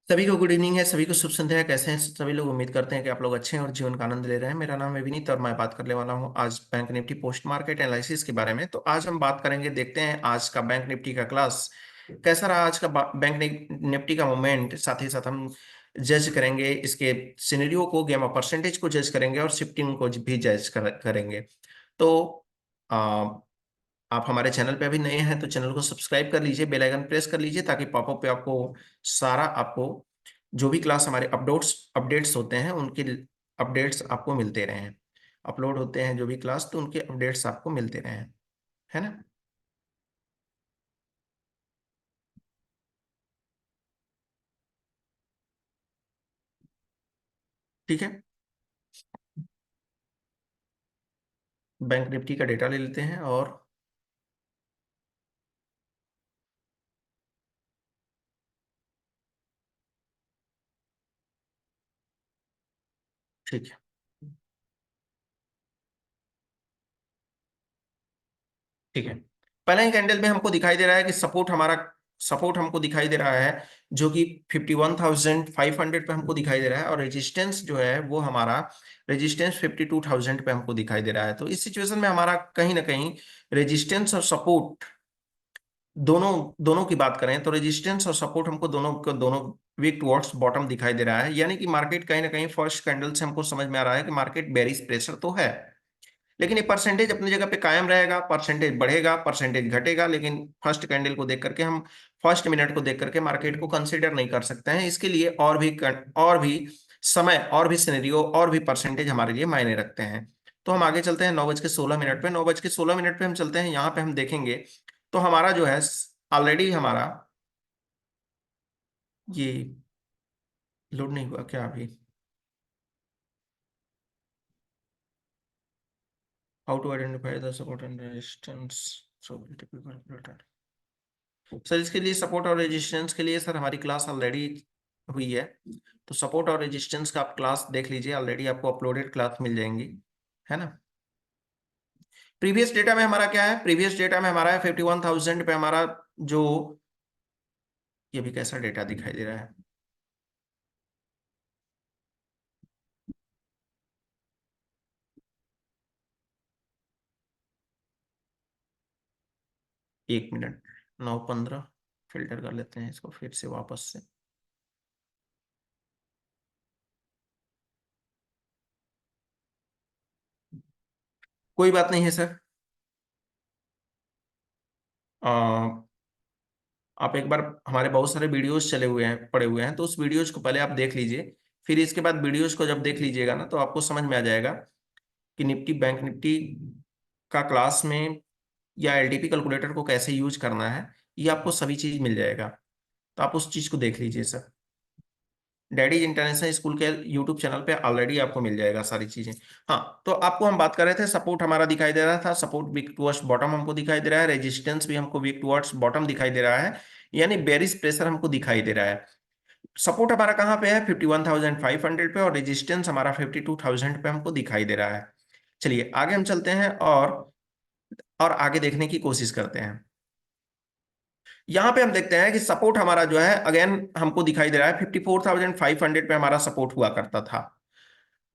सभी को good evening है। सभी को शुभ संध्या है। कैसे हैं सभी लोग? उम्मीद करते हैं कि आप लोग अच्छे हैं और जीवन का आनंद ले रहे हैं। मेरा नाम है विनीत और मैं बात करने वाला हूं आज bank Nifty post market analysis के बारे में। तो आज हम बात करेंगे, देखते हैं आज का बैंक निफ्टी का क्लास कैसा रहा, आज का बैंक निफ्टी का मूवमेंट। साथ ही साथ हम जज करेंगे इसके सिनेरियो को, गेम ऑफ परसेंटेज को जज करेंगे और शिफ्टिंग को भी जज करेंगे। तो आप हमारे चैनल पे अभी नए हैं तो चैनल को सब्सक्राइब कर लीजिए, बेल आइकन प्रेस कर लीजिए ताकि पॉपअप पे आपको सारा आपको जो भी क्लास हमारे अपलोड्स अपडेट्स होते हैं उनके अपडेट्स आपको मिलते रहें। अपलोड होते हैं जो भी क्लास तो उनके अपडेट्स आपको मिलते रहें, है ना। ठीक है, बैंक निफ्टी का डेटा ले लेते हैं और ठीक है। ठीक है, पहले ही कैंडल में हमको दिखाई दे रहा है कि सपोर्ट हमको दिखाई दे रहा है जो कि 51,500 पे हमको दिखाई दे रहा है, और रेजिस्टेंस जो है वो हमारा रेजिस्टेंस 52,000 पे हमको दिखाई दे रहा है। तो इस सिचुएशन में हमारा कहीं ना कहीं रेजिस्टेंस और सपोर्ट दोनों दोनों की बात करें तो रेजिस्टेंस और सपोर्ट हमको दोनों वीक टुवर्ड्स बॉटम दिखाई दे रहा है। यानी कि मार्केट कहीं ना कहीं फर्स्ट कैंडल से हमको समझ में आ रहा है कि मार्केट बेरिश प्रेशर तो है, लेकिन ये परसेंटेज अपनी जगह पे कायम रहेगा। परसेंटेज बढ़ेगा, परसेंटेज घटेगा, लेकिन फर्स्ट कैंडल को देख करके हम फर्स्ट मिनट को देख करके मार्केट को कंसीडर नहीं कर सकते हैं। इसके लिए और भी समय, और भी सिनेरियो, और भी परसेंटेज हमारे लिए मायने रखते हैं। तो हम आगे चलते हैं 9:16 पे। 9:16 पे हम चलते हैं, यहाँ पे हम देखेंगे तो हमारा जो है ऑलरेडी हमारा ये लोड नहीं हुआ क्या अभी? How to identify the support and resistance, so sir इसके लिए सपोर्ट और रेजिस्टेंस के लिए सर हमारी क्लास ऑलरेडी हुई है। तो सपोर्ट और रेजिस्टेंस का आप क्लास देख लीजिए, ऑलरेडी आपको अपलोडेड क्लास मिल जाएंगी, है ना। प्रीवियस डेटा में हमारा क्या है? प्रीवियस डेटा में हमारा है 51,000 पे हमारा जो, ये भी कैसा डेटा दिखाई दे रहा है? एक मिनट, 9:15 फिल्टर कर लेते हैं इसको फिर से वापस से। कोई बात नहीं है सर। आप एक बार, हमारे बहुत सारे वीडियोस चले हुए हैं, पड़े हुए हैं, तो उस वीडियोस को पहले आप देख लीजिए। फिर इसके बाद वीडियोस को जब देख लीजिएगा ना तो आपको समझ में आ जाएगा कि निफ्टी बैंक निफ्टी का क्लास में या एलटीपी कैलकुलेटर को कैसे यूज करना है, ये आपको सभी चीज मिल जाएगा। तो आप उस चीज को देख लीजिए सर। डैडीज इंटरनेशनल स्कूल के यूट्यूब चैनल पे ऑलरेडी आपको मिल जाएगा सारी चीजें। हाँ, तो आपको हम बात कर रहे थे, सपोर्ट हमारा दिखाई दे रहा था, सपोर्ट वीक टुवर्ड्स बॉटम हमको दिखाई दे रहा है, रेजिस्टेंस भी हमको वीक टुवर्ड्स बॉटम दिखाई दे रहा है, यानी बेरिश प्रेशर हमको दिखाई दे रहा है। सपोर्ट हमारा कहाँ पे है? 51,500 पे, और रेजिस्टेंस हमारा 52,000 पे हमको दिखाई दे रहा है। चलिए आगे हम चलते हैं और आगे देखने की कोशिश करते हैं। यहां पे हम देखते हैं कि सपोर्ट हमारा जो है अगेन हमको दिखाई दे रहा है 54,500 पे हमारा सपोर्ट हुआ करता था।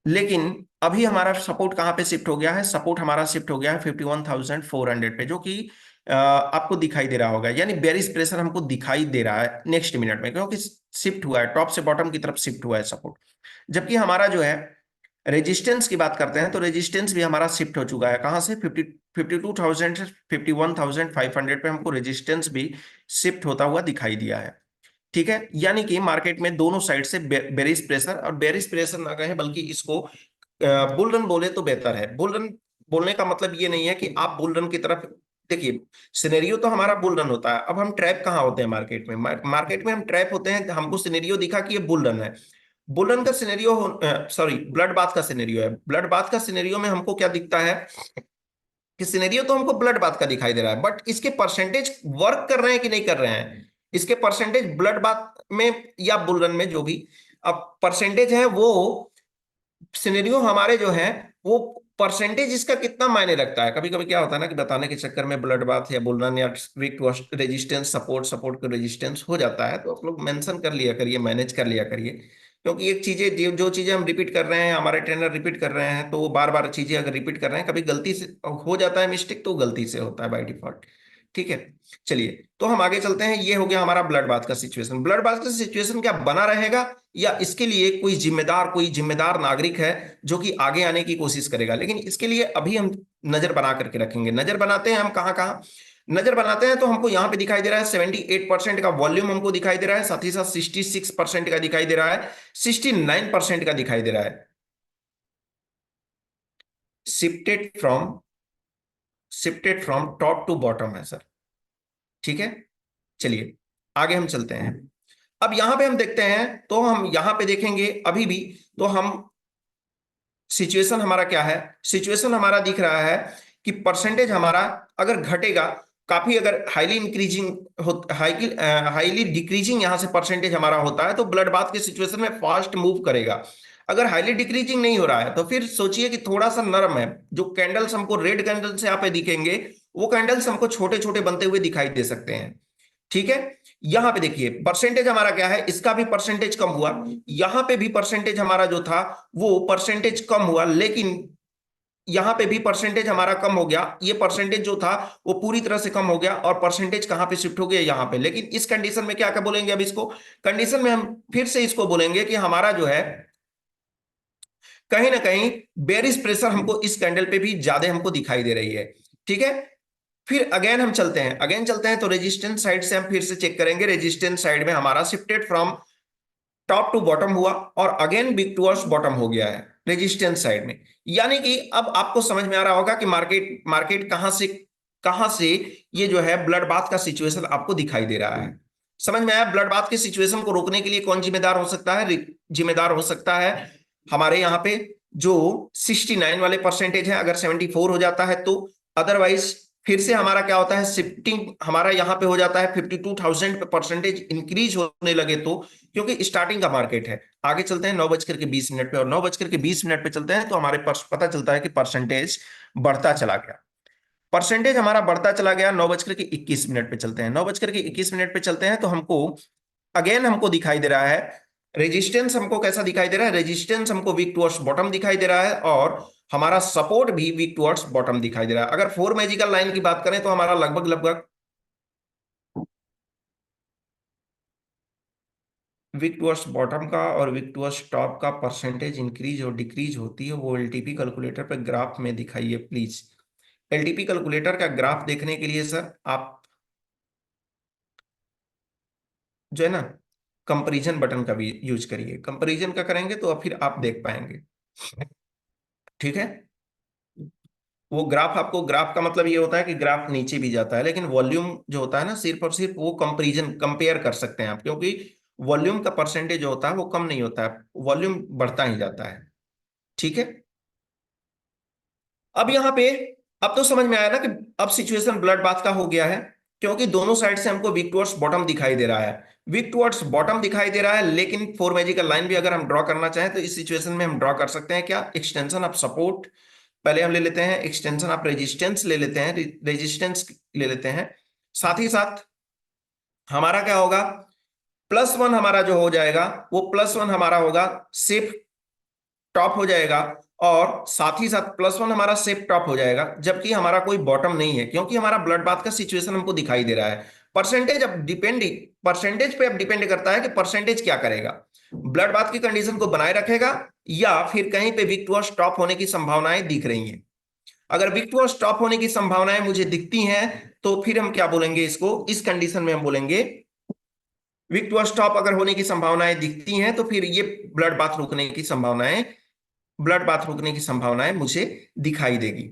लेकिन अभी हमारा सपोर्ट कहां पे शिफ्ट हो गया है? सपोर्ट हमारा शिफ्ट हो गया है 51,400 पे, जो कि आपको दिखाई दे रहा होगा, यानी बेरिश प्रेशर हमको दिखाई दे रहा है नेक्स्ट मिनट में, क्योंकि शिफ्ट हुआ है, टॉप से बॉटम की तरफ शिफ्ट हुआ है सपोर्ट। जबकि हमारा जो है रेजिस्टेंस की बात करते हैं तो रेजिस्टेंस भी हमारा शिफ्ट हो चुका है। कहां से? 52,000 से 51,500 पे हमको रेजिस्टेंस भी शिफ्ट होता हुआ दिखाई दिया है। ठीक है, यानी कि मार्केट में दोनों साइड से बेरिश प्रेशर, और बेरिश प्रेशर ना कहें बल्कि इसको बुल रन बोले तो बेहतर है। बुल रन बोलने का मतलब ये नहीं है कि आप बुल रन की तरफ, देखिए सिनेरियो तो हमारा बुल रन होता है। अब हम ट्रैप कहाँ होते हैं मार्केट में? मार्केट में हम ट्रैप होते हैं, हमको सिनेरियो दिखा कि ये बुल रन है। बुल रन का सिनेरियो, सॉरी, ब्लड बाथ का सिनेरियो है। ब्लड बाथ का सिनेरियो में हमको क्या दिखता है कि सिनेरियो तो हमको ब्लड बाथ का दिखाई दे रहा है, बट इसके परसेंटेज वर्क कर रहे हैं कि नहीं कर रहे हैं? इसके परसेंटेज ब्लड बाथ में या बुल रन में जो भी अब परसेंटेज है वो सिनेरियो हमारे जो है वो परसेंटेज इसका कितना मायने रखता है। कभी कभी क्या होता है ना कि बताने के चक्कर में ब्लड बाथ या बुलरन या weak to resistance, support support को रेजिस्टेंस हो जाता है, तो आप लोग मेंशन कर लिया करिए, मैनेज कर लिया करिए। क्योंकि एक चीजें जो चीजें हम रिपीट कर रहे हैं, हमारे ट्रेनर रिपीट कर रहे हैं, तो वो बार बार चीजें अगर रिपीट कर रहे हैं, कभी गलती से हो जाता है मिस्टेक, तो गलती से होता है बाय डिफॉल्ट। ठीक है, चलिए तो हम आगे चलते हैं। ये हो गया हमारा ब्लड बाथ का सिचुएशन। ब्लड बाथ का सिचुएशन क्या बना रहेगा, या इसके लिए कोई जिम्मेदार नागरिक है जो कि आगे आने की कोशिश करेगा। लेकिन इसके लिए अभी हम नजर बना करके रखेंगे। नजर बनाते हैं हम कहाँ कहाँ नजर बनाते हैं, तो हमको यहाँ पे दिखाई दे रहा है 78% का वॉल्यूम हमको दिखाई दे रहा है, साथ ही साथ 66% का दिखाई दे रहा है, 69% का दिखाई दे रहा है। Shifted from shifted from top to bottom है सर। ठीक है, चलिए आगे हम चलते हैं। अब यहां पे हम देखते हैं, तो हम यहां पे देखेंगे अभी भी, तो हम सिचुएशन हमारा क्या है, सिचुएशन हमारा दिख रहा है कि परसेंटेज हमारा अगर घटेगा काफी, अगर हाईली इंक्रीजिंग हो, हाईली डिक्रीजिंग यहां से परसेंटेज हमारा होता है, तो ब्लड बाथ के सिचुएशन में फास्ट मूव करेगा। अगर हाईली डिक्रीजिंग नहीं हो रहा है, तो फिर सोचिए कि थोड़ा सा नरम है। जो कैंडल्स हमको रेड कैंडल्स यहाँ पे दिखेंगे, वो कैंडल्स हमको छोटे छोटे बनते हुए दिखाई दे सकते हैं। ठीक है, यहां पे देखिए परसेंटेज हमारा क्या है, इसका भी परसेंटेज कम हुआ, यहां पे भी परसेंटेज हमारा जो था वो परसेंटेज कम हुआ, लेकिन यहां पे भी परसेंटेज हमारा कम हो गया। ये परसेंटेज जो था वो पूरी तरह से कम हो गया, और परसेंटेज कहां पे शिफ्ट हो गया, यहां पे। लेकिन इस कंडीशन में क्या क्या बोलेंगे, अब इसको कंडीशन में हम फिर से इसको बोलेंगे कि हमारा जो है कहीं ना कहीं बेरिश प्रेशर हमको इस कैंडल पे भी ज्यादा हमको दिखाई दे रही है। ठीक है, फिर अगेन चलते हैं, तो रेजिस्टेंस साइड से हम फिर से चेक करेंगे। रेजिस्टेंस साइड में हमारा shifted from top to bottom हुआ, और अगेन बिग टूवर्ड्स बॉटम हो गया है रेजिस्टेंस साइड में। यानी कि अब आपको समझ में आ रहा होगा कि मार्केट मार्केट कहां से ये जो है ब्लड बाथ का सिचुएशन आपको दिखाई दे रहा है। समझ में आया। ब्लड बाथ के सिचुएशन को रोकने के लिए कौन जिम्मेदार हो सकता है, जिम्मेदार हो सकता है हमारे यहाँ पे जो 69 वाले परसेंटेज है, अगर 74 हो जाता है तो। अदरवाइज फिर से हमारा क्या होता है, शिफ्टिंग हमारा यहाँ पे हो जाता है 52,000 पे परसेंटेज इंक्रीज होने लगे तो, क्योंकि स्टार्टिंग का मार्केट है। आगे चलते हैं 9:20 पे, और 9:20 पे चलते हैं तो हमारे पास पता चलता है कि परसेंटेज बढ़ता चला गया। परसेंटेज हमारा बढ़ता चला गया। 9:21 पे चलते हैं, 9:21 पे चलते हैं तो हमको अगेन हमको दिखाई दे रहा है रेजिस्टेंस। हमको कैसा दिखाई दे रहा है, रेजिस्टेंस हमको वीक टुवर्ड्स बॉटम दिखाई दे रहा है, और हमारा सपोर्ट भी वीक टुवर्ड्स बॉटम दिखाई दे रहा है। अगर फोर मैजिकल लाइन की बात करें तो हमारा लगभग लगभग वीक टुवर्ड्स बॉटम का और वीक टुवर्ड्स टॉप का परसेंटेज इंक्रीज और डिक्रीज होती है, वो एलटीपी कैलकुलेटर पे ग्राफ में दिखाइए प्लीज। एलटीपी कैलकुलेटर का ग्राफ देखने के लिए सर आप जो है ना कंपैरिजन बटन का भी यूज करिए। कंपैरिजन का करेंगे तो फिर आप देख पाएंगे। ठीक है, वो ग्राफ, आपको ग्राफ का मतलब ये होता है कि ग्राफ नीचे भी जाता है, लेकिन वॉल्यूम जो होता है ना, सिर्फ और सिर्फ वो कंपैरिजन कंपेयर कर सकते हैं आप, क्योंकि वॉल्यूम का परसेंटेज जो होता है वो कम नहीं होता है, वॉल्यूम बढ़ता ही जाता है। ठीक है, अब यहाँ पे अब तो समझ में आया ना कि अब सिचुएशन ब्लड बाथ का हो गया है, क्योंकि दोनों साइड से हमको वीक टुवर्ड्स बॉटम दिखाई दे रहा है। वीक टुवर्ड्स बॉटम दिखाई दे रहा है, लेकिन फोर मैजिकल लाइन भी अगर हम ड्रॉ करना चाहें तो इस सिचुएशन में हम ड्रॉ कर सकते हैं। क्या, एक्सटेंशन ऑफ सपोर्ट पहले हम ले लेते हैं, एक्सटेंशन ऑफ रेजिस्टेंस ले लेते हैं, रेजिस्टेंस ले लेते हैं। साथ ही साथ हमारा क्या होगा, +1 हमारा जो हो जाएगा वो +1 हमारा होगा सेफ टॉप हो जाएगा, और साथ ही साथ +1 हमारा सेफ टॉप हो जाएगा, जबकि हमारा कोई बॉटम नहीं है, क्योंकि हमारा ब्लड बाथ का सिचुएशन हमको दिखाई दे रहा है। परसेंटेज अब डिपेंड परसेंटेज पे अब डिपेंड करता है कि परसेंटेज क्या करेगा, ब्लड बाथ की कंडीशन को बनाए रखेगा, या फिर कहीं पे वीक टू स्टॉप होने की संभावनाएं दिख रही हैं। अगर वीक टू स्टॉप होने की संभावनाएं मुझे दिखती हैं, तो फिर हम क्या बोलेंगे, इसको इस कंडीशन में हम बोलेंगे वीक टू स्टॉप अगर होने की संभावनाएं दिखती हैं, तो फिर ये ब्लड बाथ रुकने की संभावनाएं मुझे दिखाई देगी।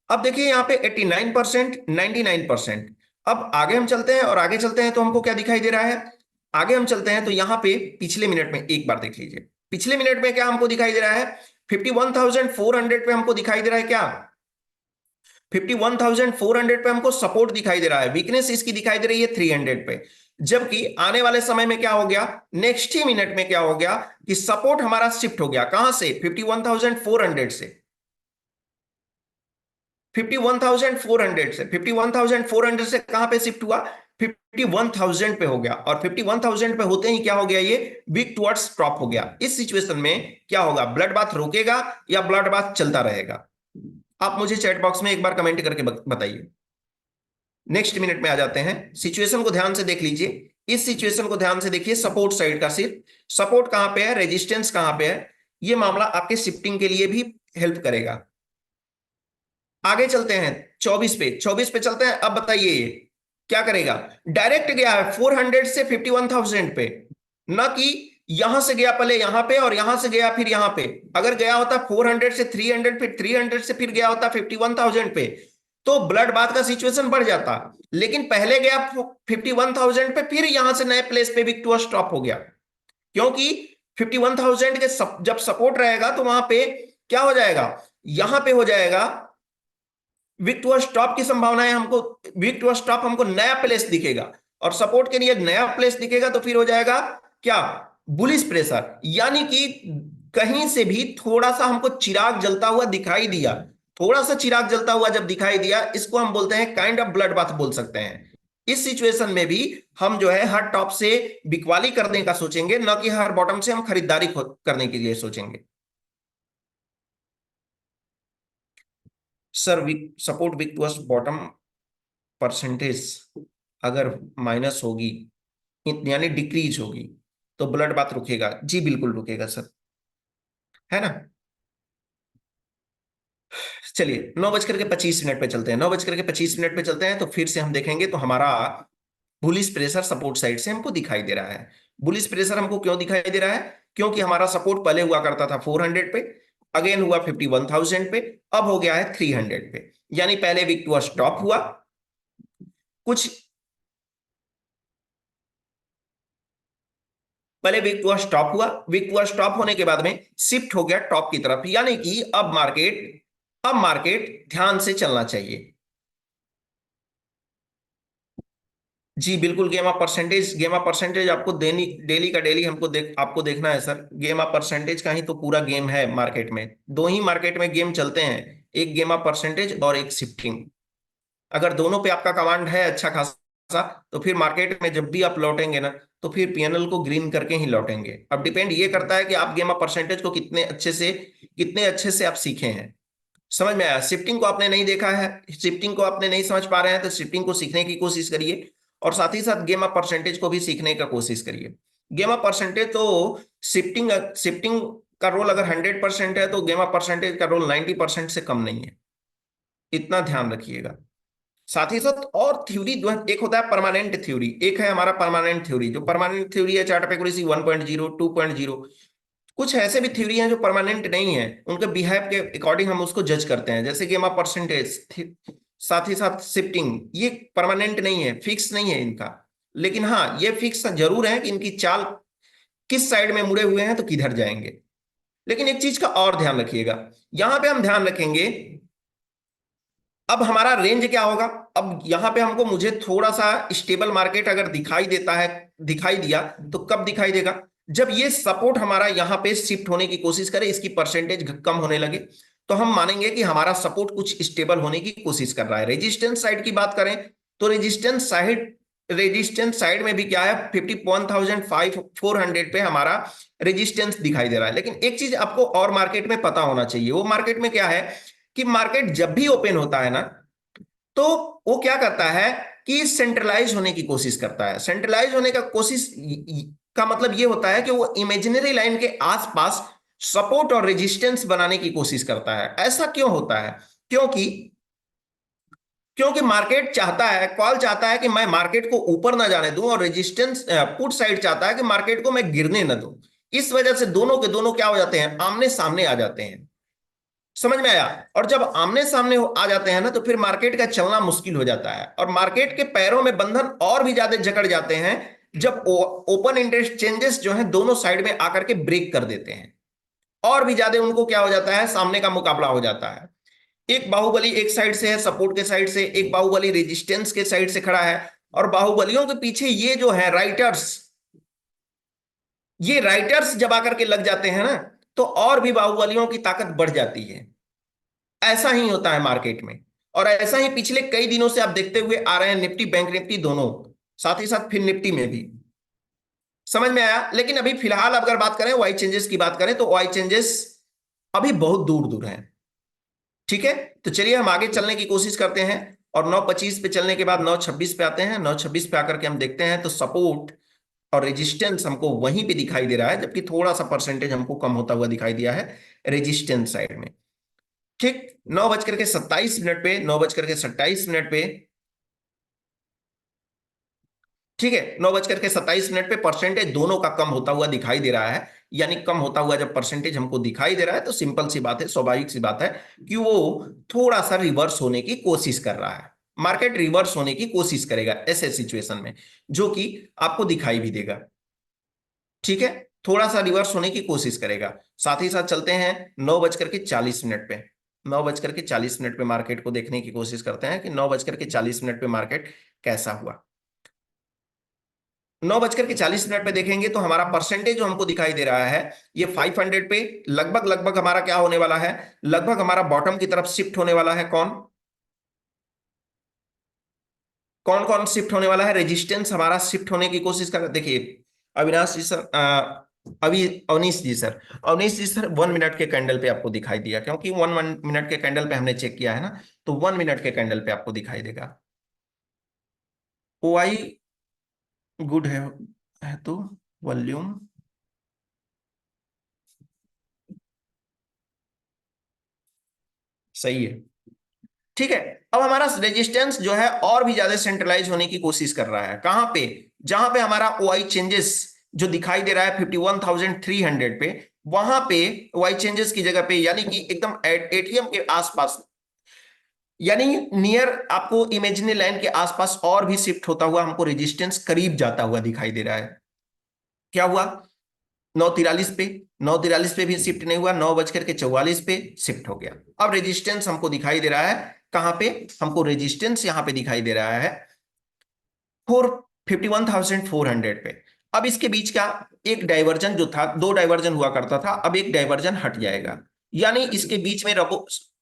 अब देखिए यहाँ पे 89%, 99%। अब आगे हम चलते हैं, और आगे चलते हैं तो हमको क्या दिखाई दे रहा है, आगे हम चलते हैं तो यहाँ पे पिछले मिनट में एक बार देख लीजिए, पिछले मिनट में क्या हमको दिखाई दे रहा है, 51,400 पे हमको दिखाई दे रहा है क्या, 51,400 पे हमको सपोर्ट दिखाई दे रहा है, वीकनेस इसकी दिखाई दे रही है 300 पे। जबकि आने वाले समय में क्या हो गया, नेक्स्ट ही मिनट में क्या हो गया कि सपोर्ट हमारा शिफ्ट हो गया कहां से, 51,400 से। 51,400 से 51,400 से कहां पे शिफ्ट हुआ, 51,000 पे हो गया, और 51,000 पे होते ही क्या हो गया, ये वीक टुवर्ड्स ड्रॉप हो गया। इस सिचुएशन में क्या होगा, ब्लड बाथ रुकेगा या ब्लड बाथ चलता रहेगा? आप मुझे चैट बॉक्स में एक बार कमेंट करके बताइए। नेक्स्ट मिनट में आ जाते हैं। सिचुएशन को ध्यान से देख लीजिए, इस सिचुएशन को ध्यान से देखिए, सपोर्ट साइड का, सिर्फ सपोर्ट कहां पे है, रेजिस्टेंस कहां पे है, ये मामला आपके शिफ्टिंग के लिए भी हेल्प करेगा। आगे चलते हैं 24 पे, 24 पे चलते हैं। अब बताइए ये क्या करेगा, डायरेक्ट गया है 400 से 51,000 पे, ना कि यहां से गया पहले यहां पे और यहां से गया फिर यहां पे। अगर गया होता 400 से 300, फिर 300 से फिर गया होता 51,000 पे, तो ब्लड बाथ का सिचुएशन बढ़ जाता। लेकिन पहले गया 51,000 पे, फिर यहां से नए प्लेस पे विक्टोरिया स्टॉप हो गया, क्योंकि 51,000 के जब सपोर्ट रहेगा तो वहां पे क्या हो जाएगा, यहां पे हो जाएगा विक्टोरिया स्टॉप की संभावना है हमको, विक्टोरिया स्टॉप हमको नया प्लेस दिखेगा, और सपोर्ट के लिए नया प्लेस दिखेगा तो फिर हो जाएगा क्या, बुलिश प्रेशर। यानी कि कहीं से भी थोड़ा सा हमको चिराग जलता हुआ दिखाई दिया, थोड़ा सा चिराग जलता हुआ जब दिखाई दिया, इसको हम बोलते हैं काइंड ऑफ ब्लड बाथ बोल सकते हैं। इस सिचुएशन में भी हम जो है हर टॉप से बिकवाली करने का सोचेंगे, ना कि हर बॉटम से हम खरीदारी करने के लिए सोचेंगे। Sir support weak towards bottom percentage अगर माइनस होगी, यानी डिक्रीज होगी, तो ब्लड बाथ रुकेगा? जी बिल्कुल रुकेगा सर, है ना। चलिए 9:25 पे चलते हैं, 9:25 पे चलते हैं, तो फिर से हम देखेंगे तो हमारा बुलिश प्रेशर सपोर्ट साइड से हमको दिखाई दे रहा है। बुलिश प्रेशर हमको क्यों दिखाई दे रहा है, क्योंकि हमारा सपोर्ट पहले हुआ करता था 400 पे, अगेन हुआ 51,000 पे, अब हो गया है 300 पे। यानी पहले वीक टू स्टॉप हुआ, कुछ पहले वीक टू स्टॉप हुआ, वीक टू स्टॉप होने के बाद में शिफ्ट हो गया टॉप की तरफ, यानी कि अब मार्केट ध्यान से चलना चाहिए। जी बिल्कुल, गेमा परसेंटेज आपको देनी, डेली का डेली हमको आपको देखना है सर। गेमा परसेंटेज का ही तो पूरा गेम है मार्केट में, दो ही मार्केट में गेम चलते हैं, एक गेमा परसेंटेज और एक शिफ्टिंग। अगर दोनों पे आपका कमांड है अच्छा खासा, तो फिर मार्केट में जब भी आप लौटेंगे ना, तो फिर पीएनएल को ग्रीन करके ही लौटेंगे। अब डिपेंड ये करता है कि आप गेमा परसेंटेज को कितने अच्छे से आप सीखे हैं। समझ में आया? शिफ्टिंग को आपने नहीं देखा है, शिफ्टिंग को आपने नहीं समझ पा रहे हैं, तो शिफ्टिंग को सीखने की कोशिश करिए, और साथ ही साथ गेमा परसेंटेज को भी सीखने का कोशिश करिए। गेमा परसेंटेज तो शिफ्टिंग शिफ्टिंग का रोल अगर 100% है, तो गेमा परसेंटेज का रोल 90% से कम नहीं है, इतना ध्यान रखिएगा। साथ ही साथ और थ्योरी, एक होता है परमानेंट थ्योरी, एक है हमारा परमानेंट थ्योरी। जो परमानेंट थ्योरी है चार्ट एक्यूरेसी 1.0, 2.0, कुछ ऐसे भी थ्योरी हैं जो परमानेंट नहीं है, उनके बिहेव के अकॉर्डिंग हम उसको जज करते हैं, जैसे गेमा परसेंटेज, साथ ही साथ शिफ्टिंग, ये परमानेंट नहीं है, फिक्स नहीं है इनका। लेकिन हाँ, ये फिक्स जरूर है कि इनकी चाल किस साइड में मुड़े हुए हैं तो किधर जाएंगे। लेकिन एक चीज का और ध्यान रखिएगा, यहां पे हम ध्यान रखेंगे, अब हमारा रेंज क्या होगा। अब यहां पे हमको, मुझे थोड़ा सा स्टेबल मार्केट अगर दिखाई देता है, दिखाई दिया, तो कब दिखाई देगा, जब ये सपोर्ट हमारा यहां पे शिफ्ट होने की कोशिश करे, इसकी परसेंटेज कम होने लगे, तो हम मानेंगे कि हमारा सपोर्ट कुछ स्टेबल होने की कोशिश कर रहा है। रेजिस्टेंस साइड की बात करें, तो रेजिस्टेंस साइड में भी क्या है, 51,400 पे हमारा रेजिस्टेंस दिखाई दे रहा है। लेकिन एक चीज आपको और मार्केट में पता होना चाहिए, वो मार्केट में क्या है, कि मार्केट जब भी ओपन होता है ना, तो वो क्या करता है कि सेंट्रलाइज होने की कोशिश करता है। सेंट्रलाइज होने का कोशिश का मतलब ये होता है कि वो इमेजिनरी लाइन के आसपास सपोर्ट और रेजिस्टेंस बनाने की कोशिश करता है। ऐसा क्यों होता है, क्योंकि क्योंकि मार्केट चाहता है, कॉल चाहता है कि मैं मार्केट को ऊपर ना जाने दूं, और रेजिस्टेंस पुट साइड चाहता है कि मार्केट को मैं गिरने ना दूं। इस वजह से दोनों के दोनों क्या हो जाते हैं, आमने सामने आ जाते हैं। समझ में आया? और जब आमने सामने आ जाते हैं ना, तो फिर मार्केट का चलना मुश्किल हो जाता है, और मार्केट के पैरों में बंधन और भी ज्यादा जकड़ जाते हैं, जब ओपन इंटरेस्ट चेंजेस जो हैं दोनों साइड में आकर के ब्रेक कर देते हैं, और भी ज्यादा उनको क्या हो जाता है, सामने का मुकाबला हो जाता है। एक बाहुबली एक साइड से है, सपोर्ट के साइड से, एक बाहुबली रेजिस्टेंस के साइड से खड़ा है, और बाहुबलियों के पीछे ये जो है राइटर्स, ये राइटर्स जब आकर के लग जाते हैं ना, तो और भी बाहुबलियों की ताकत बढ़ जाती है। ऐसा ही होता है मार्केट में। और ऐसा ही पिछले कई दिनों से आप देखते हुए आ रहे हैं, निफ्टी बैंक निफ्टी दोनों, साथ ही साथ फिर निफ्टी में भी। समझ में आया? लेकिन अभी फिलहाल अगर बात करें वाई चेंजेस की बात करें, तो वाई चेंजेस अभी बहुत दूर दूर है। ठीक है, तो चलिए हम आगे चलने की कोशिश करते हैं, और 9:25 पे चलने के बाद 9:26 पे आते हैं। 9:26 पे आकर के हम देखते हैं तो सपोर्ट और रेजिस्टेंस हमको वहीं पे दिखाई दे रहा है, जबकि थोड़ा सा परसेंटेज हमको कम होता हुआ दिखाई दिया है रेजिस्टेंस साइड में। ठीक, 9:27 पे, 9:27 पे, ठीक है, 9:27 पे परसेंटेज दोनों का कम होता हुआ दिखाई दे रहा है। यानी कम होता हुआ जब परसेंटेज हमको दिखाई दे रहा है, तो सिंपल सी बात है, स्वाभाविक सी बात है कि वो थोड़ा सा रिवर्स होने की कोशिश कर रहा है। मार्केट रिवर्स होने की कोशिश करेगा ऐसे सिचुएशन में, जो कि आपको दिखाई भी देगा। ठीक है, थोड़ा सा रिवर्स होने की कोशिश करेगा। साथ ही साथ चलते हैं 9:40 पे। 9:40 पे मार्केट को देखने की कोशिश करते हैं कि 9:40 पे मार्केट कैसा हुआ। 9:40 पे देखेंगे तो हमारा परसेंटेज जो हमको दिखाई दे रहा है, ये 500 पे लगभग लगभग हमारा क्या होने वाला है, लगभग हमारा बॉटम की तरफ शिफ्ट होने वाला है। कौन कौन कौन शिफ्ट होने वाला है? रेजिस्टेंस हमारा शिफ्ट होने की कोशिश कर, देखिए अविनाश जी सर, अभी अवनीश जी सर, अवनीश जी सर 1 मिनट के कैंडल पे आपको दिखाई दिया, क्योंकि 1 मिनट के कैंडल पे हमने चेक किया है ना, तो 1 मिनट के कैंडल पे आपको दिखाई देगा। ओ आई गुड है तो वॉल्यूम सही है। ठीक है, अब हमारा रेजिस्टेंस जो है और भी ज्यादा सेंट्रलाइज होने की कोशिश कर रहा है। कहां पे? जहां पे हमारा ओआई चेंजेस जो दिखाई दे रहा है 51,300 पे, वहां पे ओआई चेंजेस की जगह पे, यानी कि एकदम एटीएम के आसपास, यानी नियर आपको इमेजिनरी लाइन के आसपास और भी शिफ्ट होता हुआ हमको रेजिस्टेंस करीब जाता हुआ दिखाई दे रहा है। क्या हुआ? 9:43 पे, 9:43 पे भी शिफ्ट नहीं हुआ, 9:44 पे शिफ्ट हो गया। अब रेजिस्टेंस हमको दिखाई दे रहा है कहां पे? हमको रेजिस्टेंस यहां पे दिखाई दे रहा है 51,400 पे। अब इसके बीच का एक डाइवर्जन जो था, दो डाइवर्जन हुआ करता था, अब एक डाइवर्जन हट जाएगा। यानी इसके बीच में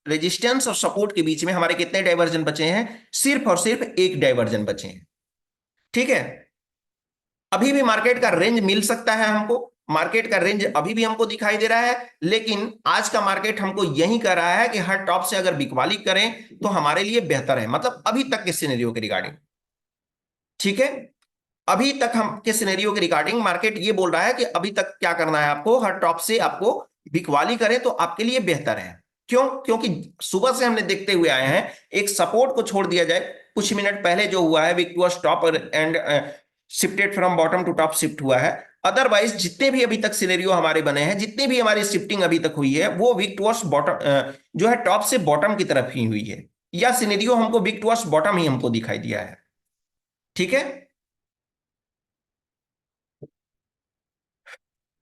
रेजिस्टेंस और सपोर्ट के बीच में हमारे कितने डाइवर्जन बचे हैं? सिर्फ और सिर्फ एक डाइवर्जन बचे हैं। ठीक है, अभी भी मार्केट का रेंज मिल सकता है हमको, मार्केट का रेंज अभी भी हमको दिखाई दे रहा है, लेकिन आज का मार्केट हमको यही कह रहा है कि हर टॉप से अगर बिकवाली करें तो हमारे लिए बेहतर है, मतलब अभी तक के सिनेरियो के रिगार्डिंग। ठीक है, अभी तक हम के सिनेरियो के रिगार्डिंग मार्केट ये बोल रहा है कि अभी तक क्या करना है आपको, हर टॉप से आपको बिकवाली करें तो आपके लिए बेहतर है। क्यों? क्योंकि सुबह से हमने देखते हुए आए हैं, एक सपोर्ट को छोड़ दिया जाए, कुछ मिनट पहले जो हुआ है wick to top and shifted from bottom to top shift हुआ है। अदरवाइज जितने भी अभी तक सिनेरियो हमारे बने हैं, जितनी भी हमारी शिफ्टिंग अभी तक हुई है, वो विक टू बॉटम जो है टॉप से बॉटम की तरफ ही हुई है, या सिनेरियो हमको विक टू बॉटम ही हमको दिखाई दिया है। ठीक है,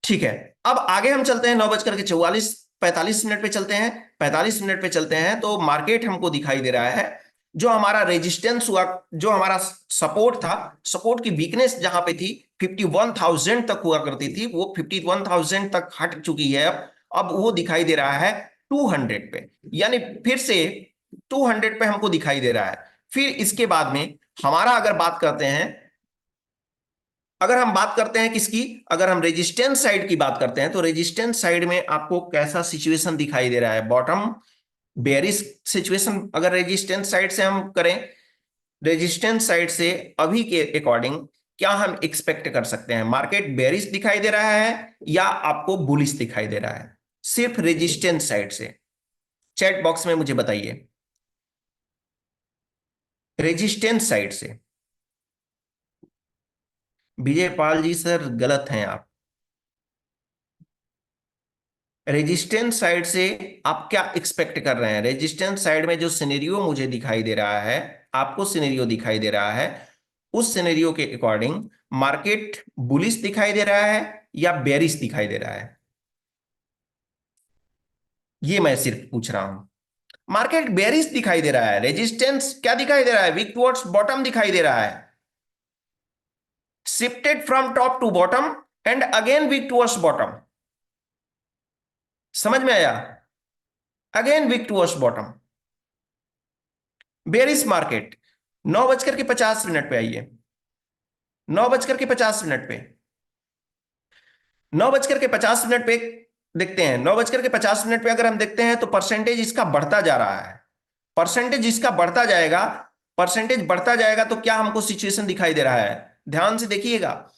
ठीक है, अब आगे हम चलते हैं, 9:44 45 पे चलते हैं। 45 पे चलते हैं तो मार्केट हमको दिखाई दे रहा है, जो हमारा रेजिस्टेंस हुआ, जो हमारा सपोर्ट था, सपोर्ट की वीकनेस जहां पे थी 51,000 तक हुआ करती थी, वो 51,000 तक हट चुकी है। अब वो दिखाई दे रहा है 200 पे, यानी फिर से 200 पे हमको दिखाई दे रहा है। फिर इसके बाद में हमारा अगर बात करते हैं, अगर हम बात करते हैं किसकी, अगर हम रेजिस्टेंस साइड की बात करते हैं, तो रेजिस्टेंस साइड में आपको कैसा सिचुएशन दिखाई दे रहा है? बॉटम बेरिश सिचुएशन अगर रेजिस्टेंस साइड से हम करें, रेजिस्टेंस साइड से अभी के अकॉर्डिंग क्या हम एक्सपेक्ट कर सकते हैं? मार्केट बेरिश दिखाई दे रहा है या आपको बुलिश दिखाई दे रहा है? सिर्फ रेजिस्टेंस साइड से चैट बॉक्स में मुझे बताइए, रेजिस्टेंस साइड से। विजय पाल जी सर गलत हैं आप। रेजिस्टेंस साइड से आप क्या एक्सपेक्ट कर रहे हैं? रेजिस्टेंस साइड में जो सिनेरियो मुझे दिखाई दे रहा है, आपको सिनेरियो दिखाई दे रहा है, उस सिनेरियो के अकॉर्डिंग मार्केट बुलिश दिखाई दे रहा है या बेरिश दिखाई दे रहा है? ये मैं सिर्फ पूछ रहा हूं। मार्केट बेरिश दिखाई दे रहा है, रेजिस्टेंस क्या दिखाई दे रहा है? वीक टुवर्ड्स बॉटम दिखाई दे रहा है, shifted from top to bottom and again weak towards bottom. समझ में आया? Again weak towards bottom. Bearish market 9:50 पे आइए। 9:50 पे, 9:50 पे देखते हैं। 9:50 पे अगर हम देखते हैं तो परसेंटेज इसका बढ़ता जा रहा है। परसेंटेज इसका बढ़ता जाएगा, परसेंटेज बढ़ता जाएगा तो क्या हमको सिचुएशन दिखाई दे रहा है, ध्यान से देखिएगा।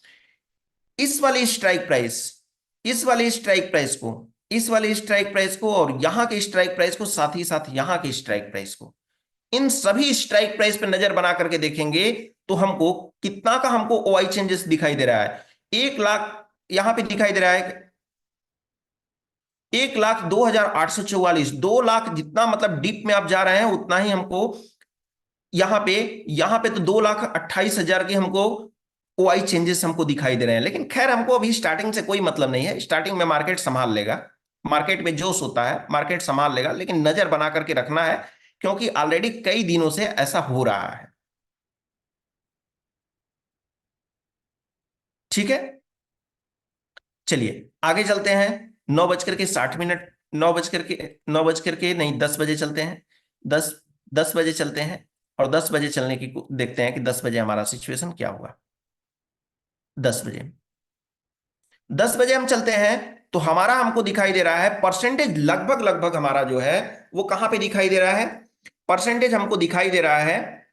इस वाली स्ट्राइक प्राइस, इस वाली स्ट्राइक प्राइस को, इस वाली स्ट्राइक प्राइस को और यहां के स्ट्राइक प्राइस को, साथ ही साथ यहां के स्ट्राइक प्राइस को, इन सभी स्ट्राइक प्राइस पे नजर बना करके देखेंगे तो हमको कितना का हमको ओआई चेंजेस दिखाई दे रहा है। 1 लाख यहां पे दिखाई दे रहा है, 1,02,844, 2 लाख जितना मतलब डीप में आप जा रहे हैं उतना ही हमको यहाँ पे, यहाँ पे तो 2,28,000 के हमको ओआई चेंजेस हमको दिखाई दे रहे हैं। लेकिन खैर हमको अभी स्टार्टिंग से कोई मतलब नहीं है, स्टार्टिंग में मार्केट संभाल लेगा, मार्केट में जोश होता है, मार्केट संभाल लेगा, लेकिन नजर बना करके रखना है क्योंकि ऑलरेडी कई दिनों से ऐसा हो रहा है। ठीक है, चलिए आगे चलते हैं। 9:60, 9 बज करके नहीं, 10 बजे चलते हैं। 10 10 बजे चलते हैं और 10 बजे चलने की देखते हैं कि 10 बजे हमारा सिचुएशन क्या हुआ। 10 बजे, 10 बजे हम चलते हैं तो हमारा हमको दिखाई दे रहा है परसेंटेज लगभग लगभग हमारा जो है वो कहां पे दिखाई दे रहा है, परसेंटेज हमको दिखाई दे रहा है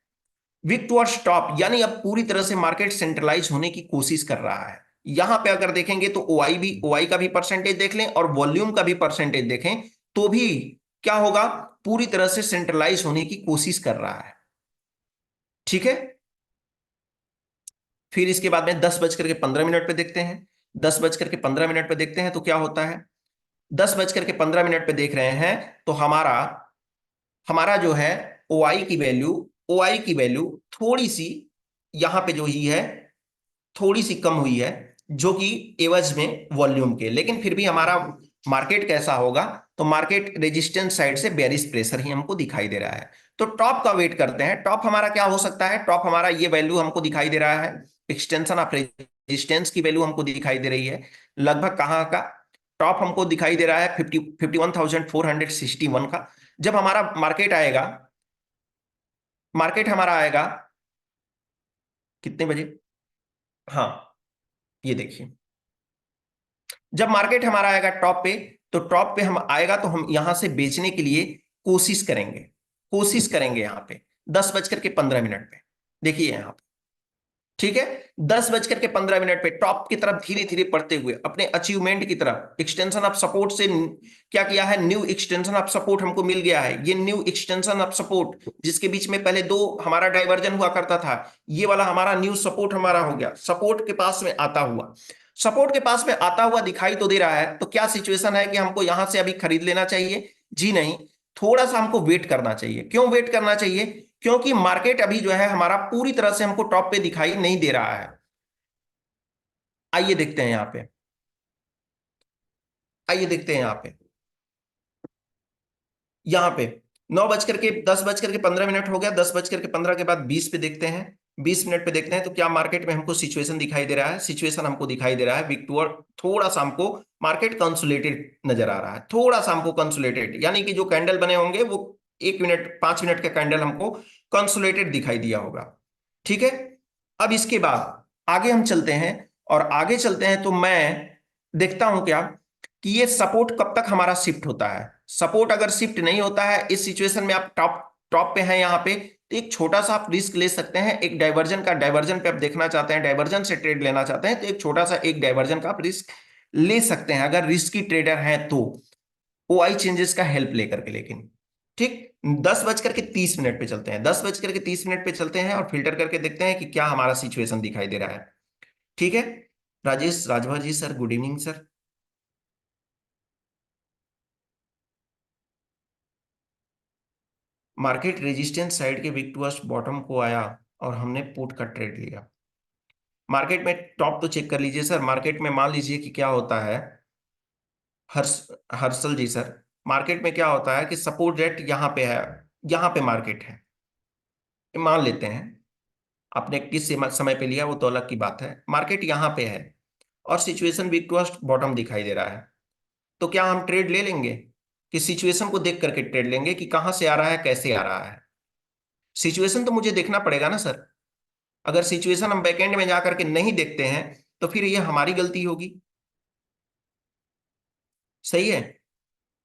वीक टुवर्ड्स टॉप, यानी अब पूरी तरह से मार्केट सेंट्रलाइज होने की कोशिश कर रहा है। यहां पे अगर देखेंगे तो ओआई भी, ओआई का भी परसेंटेज देख लें और वॉल्यूम का भी परसेंटेज देखें तो भी क्या होगा, पूरी तरह से सेंट्रलाइज होने की कोशिश कर रहा है। ठीक है, फिर इसके बाद में 10:15 पे देखते हैं। 10:15 पे देखते हैं तो क्या होता है, 10:15 पे देख रहे हैं तो हमारा हमारा जो है ओआई की वैल्यू, ओआई की वैल्यू थोड़ी सी यहां पे जो ही है थोड़ी सी कम हुई है, जो कि एवज में वॉल्यूम के, लेकिन फिर भी हमारा मार्केट कैसा होगा, तो मार्केट रेजिस्टेंस साइड से बेरिश प्रेशर ही हमको दिखाई दे रहा है। तो टॉप का वेट करते हैं, टॉप हमारा क्या हो सकता है, टॉप हमारा ये वैल्यू हमको दिखाई दे रहा है, एक्सटेंशन ऑफ रेजिस्टेंस की वैल्यू हमको दिखाई दे रही है लगभग कहाँ का, टॉप हमको दिखाई दे रहा है 51,461 का। जब हमारा मार्केट आएगा, मार्केट हमारा आएगा कितने बजे, हाँ ये देखिए, जब मार्केट हमारा आएगा टॉप पे, तो टॉप पे हम आएगा तो हम यहां से बेचने के लिए कोशिश करेंगे, कोशिश करेंगे यहां पे 10:15 पे, देखिए यहां पे। ठीक है, 10:15 पे टॉप की तरफ धीरे धीरे बढ़ते हुए अपने अचीवमेंट की तरफ, एक्सटेंशन ऑफ सपोर्ट से क्या किया है, न्यू एक्सटेंशन ऑफ सपोर्ट हमको मिल गया है। ये न्यू एक्सटेंशन ऑफ सपोर्ट जिसके बीच में पहले दो हमारा डाइवर्जन हुआ करता था, ये वाला हमारा न्यू सपोर्ट हमारा हो गया, सपोर्ट के पास में आता हुआ, सपोर्ट के पास में आता हुआ दिखाई तो दे रहा है। तो क्या सिचुएशन है कि हमको यहां से अभी खरीद लेना चाहिए, जी नहीं, थोड़ा सा हमको वेट करना चाहिए। क्यों वेट करना चाहिए, क्योंकि मार्केट अभी जो है हमारा पूरी तरह से हमको टॉप पे दिखाई नहीं दे रहा है। आइए देखते हैं यहां पे, आइए देखते हैं यहां पे 10:15 हो गया, 10:15 के बाद 20 पे देखते हैं, 20 मिनट पे देखते हैं तो क्या मार्केट में हमको सिचुएशन दिखाई दे रहा है, सिचुएशन हमको दिखाई दे रहा है वीक टूअर, थोड़ा सा हमको मार्केट कंसोलिडेटेड नजर आ रहा है, थोड़ा सा हमको कंसोलिडेटेड, यानी कि जो कैंडल बने होंगे वो 1 मिनट 5 मिनट का कैंडल हमको कंसोलिडेटेड दिखाई दिया होगा। ठीक है, अब इसके बाद आगे हम चलते हैं, और आगे चलते हैं तो मैं देखता हूं क्या कि ये सपोर्ट कब तक हमारा शिफ्ट होता है। सपोर्ट अगर शिफ्ट नहीं होता है इस सिचुएशन में, आप टॉप टॉप पे हैं यहाँ पे, तो एक छोटा सा आप रिस्क ले सकते हैं, एक डाइवर्जन का, डाइवर्जन पे आप देखना चाहते हैं, डाइवर्जन से ट्रेड लेना चाहते हैं तो एक छोटा सा एक डाइवर्जन का आप रिस्क ले सकते हैं अगर रिस्की ट्रेडर हैं तो, ओआई चेंजेस का हेल्प लेकर के। लेकिन ठीक, 10:30 पे चलते हैं, 10:30 पे चलते हैं और फिल्टर करके देखते हैं कि क्या हमारा सिचुएशन दिखाई दे रहा है। ठीक है, Rajesh Rajbhar ji sir, good evening sir. Market resistance side के वीक टू बॉटम को आया और हमने पुट का ट्रेड लिया। मार्केट में टॉप तो चेक कर लीजिए सर, मार्केट में मान लीजिए कि क्या होता है, हर्ष हर्षल जी सर, मार्केट में क्या होता है कि सपोर्ट रेट यहाँ पे है, यहाँ पे मार्केट है, ये मान लेते हैं, आपने किस समय पे लिया वो तो अलग की बात है, मार्केट यहाँ पे है और सिचुएशन वीक टू बॉटम दिखाई दे रहा है। तो क्या हम ट्रेड ले लेंगे, कि सिचुएशन को देख करके ट्रेड लेंगे कि कहां से आ रहा है, कैसे आ रहा है। सिचुएशन तो मुझे देखना पड़ेगा ना सर। अगर सिचुएशन हम बैकएंड में जाकर के नहीं देखते हैं तो फिर ये हमारी गलती होगी। सही है।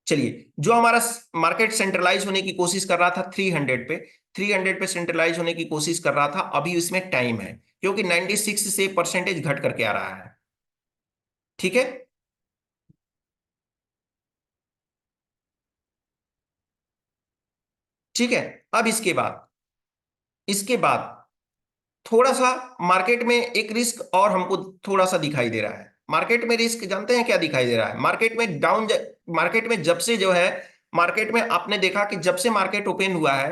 चलिए, जो हमारा मार्केट सेंट्रलाइज होने की कोशिश कर रहा था 300 पे, 300 पे सेंट्रलाइज होने की कोशिश कर रहा था, अभी इसमें टाइम है क्योंकि 96 से परसेंटेज घट करके आ रहा है। ठीक है। ठीक है। अब इसके बाद थोड़ा सा मार्केट में एक रिस्क और हमको थोड़ा सा दिखाई दे रहा है। मार्केट में रिस्क जानते हैं क्या दिखाई दे रहा है? मार्केट में मार्केट में जब से जो है, मार्केट में आपने देखा कि जब से मार्केट ओपन हुआ है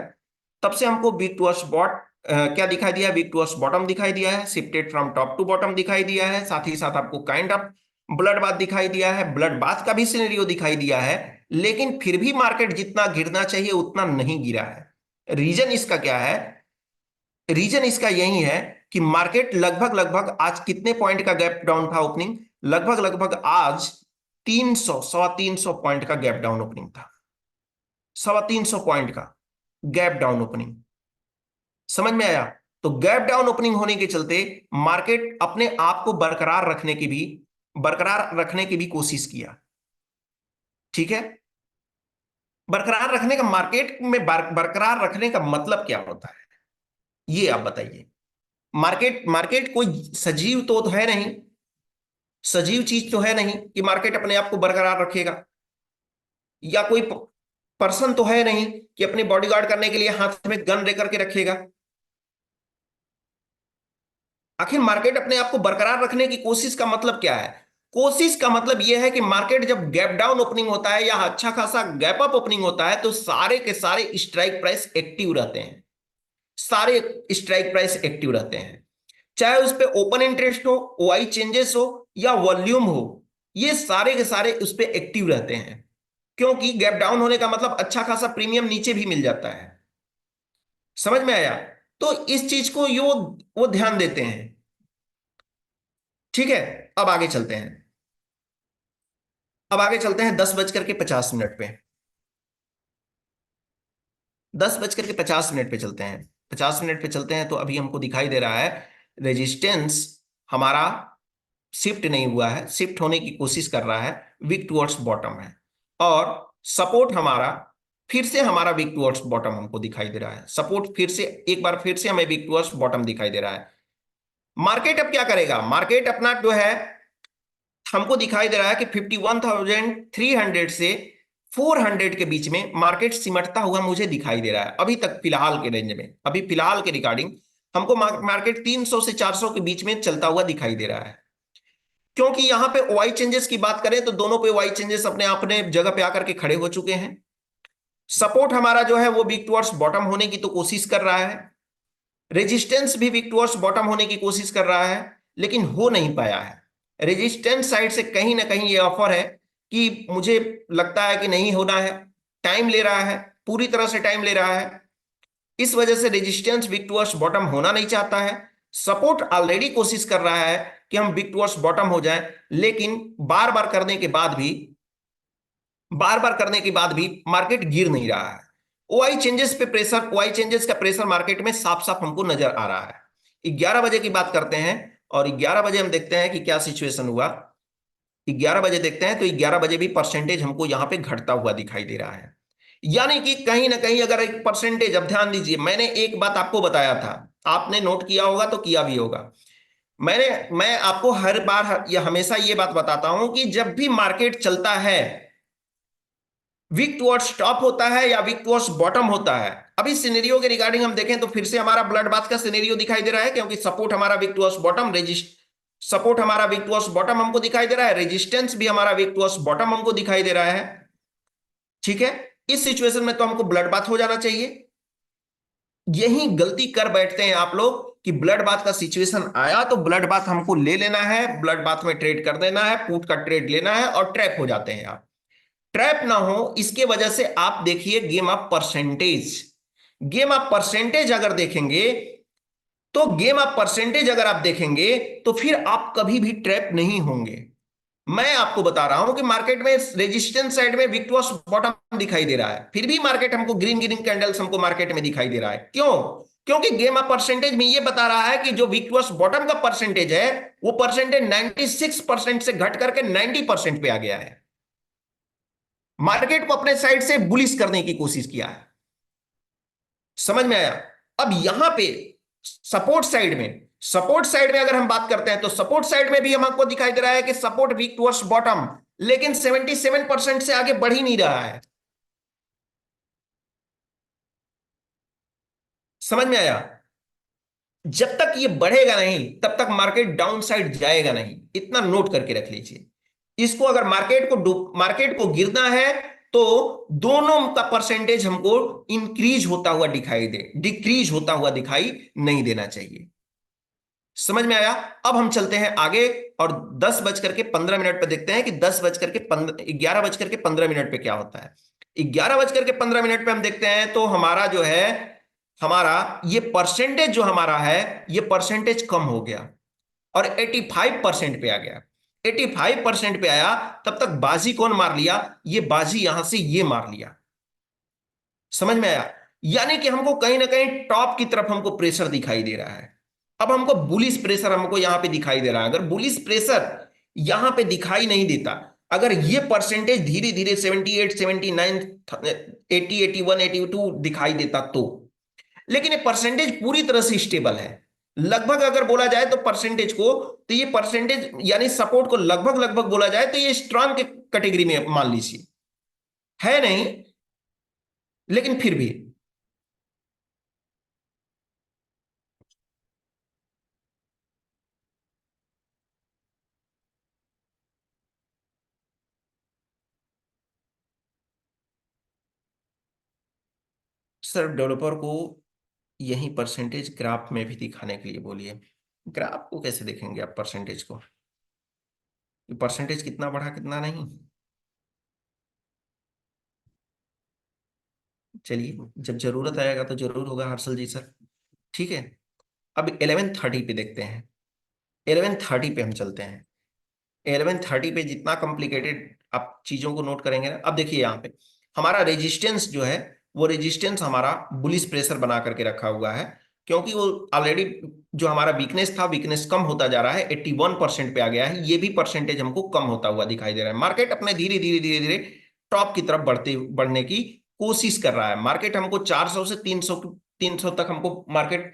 तब से हमको वीक टू बॉट क्या दिखाई दिया है? वीक टू बॉटम दिखाई दिया है, shifted from top to bottom दिखाई दिया है, साथ ही साथ आपको काइंड ऑफ ब्लड बाथ दिखाई दिया है, ब्लड बाथ का भी सिनेरियो दिखाई दिया है। लेकिन फिर भी मार्केट जितना गिरना चाहिए उतना नहीं गिरा है। रीजन इसका क्या है? रीजन इसका यही है कि मार्केट लगभग लगभग आज कितने पॉइंट का गैप डाउन था ओपनिंग? लगभग लगभग आज 300, 350 पॉइंट का गैप डाउन ओपनिंग था। 350 पॉइंट का गैप डाउन ओपनिंग। समझ में आया? तो गैप डाउन ओपनिंग होने के चलते मार्केट अपने आप को बरकरार रखने की भी कोशिश किया। ठीक है। बरकरार रखने का, मार्केट में बरकरार रखने का मतलब क्या होता है, ये आप बताइए। मार्केट मार्केट कोई सजीव तो है नहीं, सजीव चीज तो है नहीं कि मार्केट अपने आप को बरकरार रखेगा। या कोई पर्सन तो है नहीं कि अपने बॉडीगार्ड करने के लिए हाथ में गन लेकर के रखेगा। आखिर मार्केट अपने आप को बरकरार रखने की कोशिश का मतलब क्या है? कोशिश का मतलब यह है कि मार्केट जब गैप डाउन ओपनिंग होता है या अच्छा खासा गैप अप ओपनिंग होता है तो सारे के सारे स्ट्राइक प्राइस एक्टिव रहते हैं। सारे स्ट्राइक प्राइस एक्टिव रहते हैं, चाहे उस पर ओपन इंटरेस्ट हो, ओआई चेंजेस हो या वॉल्यूम हो, ये सारे के सारे उस पर एक्टिव रहते हैं। क्योंकि गैप डाउन होने का मतलब अच्छा खासा प्रीमियम नीचे भी मिल जाता है। समझ में आया? तो इस चीज को वो ध्यान देते हैं। ठीक है। अब आगे चलते हैं। अब आगे चलते हैं 10 बज करके 50 मिनट पे। 10 बज करके 50 मिनट पे चलते हैं। 50 मिनट पे चलते हैं तो अभी हमको दिखाई दे रहा है रेजिस्टेंस हमारा शिफ्ट नहीं हुआ है, शिफ्ट होने की कोशिश कर रहा है, वीक टुवर्ड्स बॉटम है। और सपोर्ट हमारा फिर से हमारा वीक टुवर्ड्स बॉटम हमको दिखाई दे रहा है। सपोर्ट फिर से एक बार फिर से हमें वीक टुवर्ड्स बॉटम दिखाई दे रहा है। मार्केट अब क्या करेगा? मार्केट अपना जो है हमको दिखाई दे रहा है कि 51,300 से 400 के बीच में मार्केट सिमटता हुआ मुझे दिखाई दे रहा है अभी तक फिलहाल के रेंज में। अभी फिलहाल के रिगार्डिंग हमको मार्केट 300 से 400 के बीच में चलता हुआ दिखाई दे रहा है। क्योंकि यहां पे वाई चेंजेस की बात करें तो दोनों पे वाई चेंजेस अपने अपने जगह पे आकर के खड़े हो चुके हैं। सपोर्ट हमारा जो है वो वीक टुवर्ड्स बॉटम होने की तो कोशिश कर रहा है, रेजिस्टेंस भी वीक टुवर्ड्स बॉटम होने की कोशिश कर रहा है, लेकिन हो नहीं पाया है। रेजिस्टेंस साइड से कहीं ना कहीं ये ऑफर है कि मुझे लगता है कि नहीं होना है, टाइम ले रहा है, पूरी तरह से टाइम ले रहा है। इस वजह से रेजिस्टेंस वीक टुवर्ड्स बॉटम होना नहीं चाहता है। सपोर्ट ऑलरेडी कोशिश कर रहा है कि हम वीक टुवर्ड्स बॉटम हो जाएं, लेकिन बार बार करने के बाद भी बार बार करने के बाद भी मार्केट गिर नहीं रहा है। ओआई चेंजेस पे प्रेशर, ओआई चेंजेस का प्रेशर मार्केट में साफ साफ हमको नजर आ रहा है। 11 बजे की बात करते हैं और 11 बजे हम देखते हैं कि क्या सिचुएशन हुआ। 11 बजे देखते हैं तो 11 बजे भी परसेंटेज हमको यहां पे घटता हुआ दिखाई दे रहा है। यानी कि कहीं ना कहीं अगर एक परसेंटेज, अब ध्यान दीजिए, मैंने एक बात आपको बताया था, आपने नोट किया होगा तो किया भी होगा। मैं आपको हर बार या हमेशा ये बात बताता हूं कि जब भी मार्केट चलता है वीक टुवर्ड्स टॉप होता है या वीक टुवर्ड्स बॉटम होता है। अभी सिनेरियो के रिगार्डिंग हम देखें तो फिर से हमारा ब्लड बाथ का सिनेरियो दिखाई दे रहा है, क्योंकि सपोर्ट हमारा वीक टुवर्ड्स बॉटम, सपोर्ट हमारा वीक टुवर्ड्स बॉटम हमको दिखाई दे रहा है, रेजिस्टेंस भी हमारा वीक टुवर्ड्स बॉटम हमको दिखाई दे रहा है। ठीक है। इस सिचुएशन में तो हमको ब्लड बाथ हो जाना चाहिए। यही गलती कर बैठते हैं आप लोग कि ब्लड बाथ का सिचुएशन आया तो ब्लड बाथ हमको ले लेना है, ब्लड बाथ में ट्रेड कर देना है, पुट का ट्रेड लेना है और ट्रैप हो जाते हैं आप। ट्रैप ना हो इसके वजह से आप देखिए game of percentage. Game of percentage अगर देखेंगे तो गेम ऑफ परसेंटेज अगर आप देखेंगे तो फिर आप कभी भी ट्रैप नहीं होंगे। मैं आपको बता रहा हूं कि मार्केट में रेजिस्टेंस साइड में वीक टू बॉटम दिखाई दे रहा है, फिर भी मार्केट हमको ग्रीन ग्रीन कैंडल्स हमको मार्केट में दिखाई दे रहा है। क्यों? क्योंकि गेम ऑफ परसेंटेज में ये बता रहा है कि जो वीक टू बॉटम का परसेंटेज है वो परसेंटेज 96% से घट करके 90% पे आ गया है। मार्केट को अपने साइड से बुलिश करने की कोशिश किया है। समझ में आया? अब यहां पे सपोर्ट साइड में, सपोर्ट साइड में अगर हम बात करते हैं तो सपोर्ट साइड में भी हमको दिखाई दे रहा है कि सपोर्ट वीक टुवर्ड्स बॉटम, लेकिन 77% से आगे बढ़ ही नहीं रहा है। समझ में आया? जब तक ये बढ़ेगा नहीं तब तक मार्केट डाउन साइड जाएगा नहीं, इतना नोट करके रख लीजिए इसको। अगर मार्केट को गिरना है तो दोनों का परसेंटेज हमको इंक्रीज होता हुआ दिखाई दे, डिक्रीज होता हुआ दिखाई नहीं देना चाहिए। समझ में आया? अब हम चलते हैं आगे और 10:15 पे देखते हैं कि 11:15 पे क्या होता है। 11:15 पे हम देखते हैं तो हमारा जो है, हमारा ये परसेंटेज जो हमारा है ये परसेंटेज कम हो गया और 85% पे आ गया। 85% पे आया तब तक बाजी कौन मार लिया? ये बाजी यहां से ये मार लिया। समझ में आया? यानी कि हमको कहीं ना कहीं टॉप की तरफ हमको प्रेशर दिखाई दे रहा है। अब हमको बुलिश प्रेशर हमको यहां पे दिखाई दे रहा है। अगर बुलिश प्रेशर यहां पे दिखाई नहीं देता, अगर ये परसेंटेज धीरे धीरे 78, 79, 80, 81, 82 दिखाई देता तो, लेकिन ये परसेंटेज पूरी तरह से स्टेबल है। लगभग अगर बोला जाए तो परसेंटेज को, तो ये परसेंटेज यानी सपोर्ट को लगभग लगभग बोला जाए तो ये स्ट्रांग के कैटेगरी में मान लीजिए, है नहीं, लेकिन फिर भी। सर डेवलपर को यही परसेंटेज ग्राफ में भी दिखाने के लिए बोलिए। ग्राफ को कैसे देखेंगे आप परसेंटेज को? परसेंटेज कितना बढ़ा कितना नहीं? चलिए, जब जरूरत आएगा तो जरूर होगा हर्षल जी सर। ठीक है, अब 11:30 पे देखते हैं। 11:30 पे हम चलते हैं। 11:30 पे जितना कॉम्प्लिकेटेड आप चीजों को नोट करेंगे ना, अब देखिए यहाँ पे हमारा रेजिस्टेंस जो है वो रेजिस्टेंस हमारा बुलिश प्रेशर बना करके रखा हुआ है, क्योंकि वो ऑलरेडी जो हमारा वीकनेस था, वीकनेस कम होता जा रहा है, 81% पे आ गया है। ये भी परसेंटेज हमको कम होता हुआ दिखाई दे रहा है। मार्केट अपने धीरे धीरे धीरे धीरे टॉप की तरफ बढ़ने की कोशिश कर रहा है। मार्केट हमको 400 से 300 तक हमको मार्केट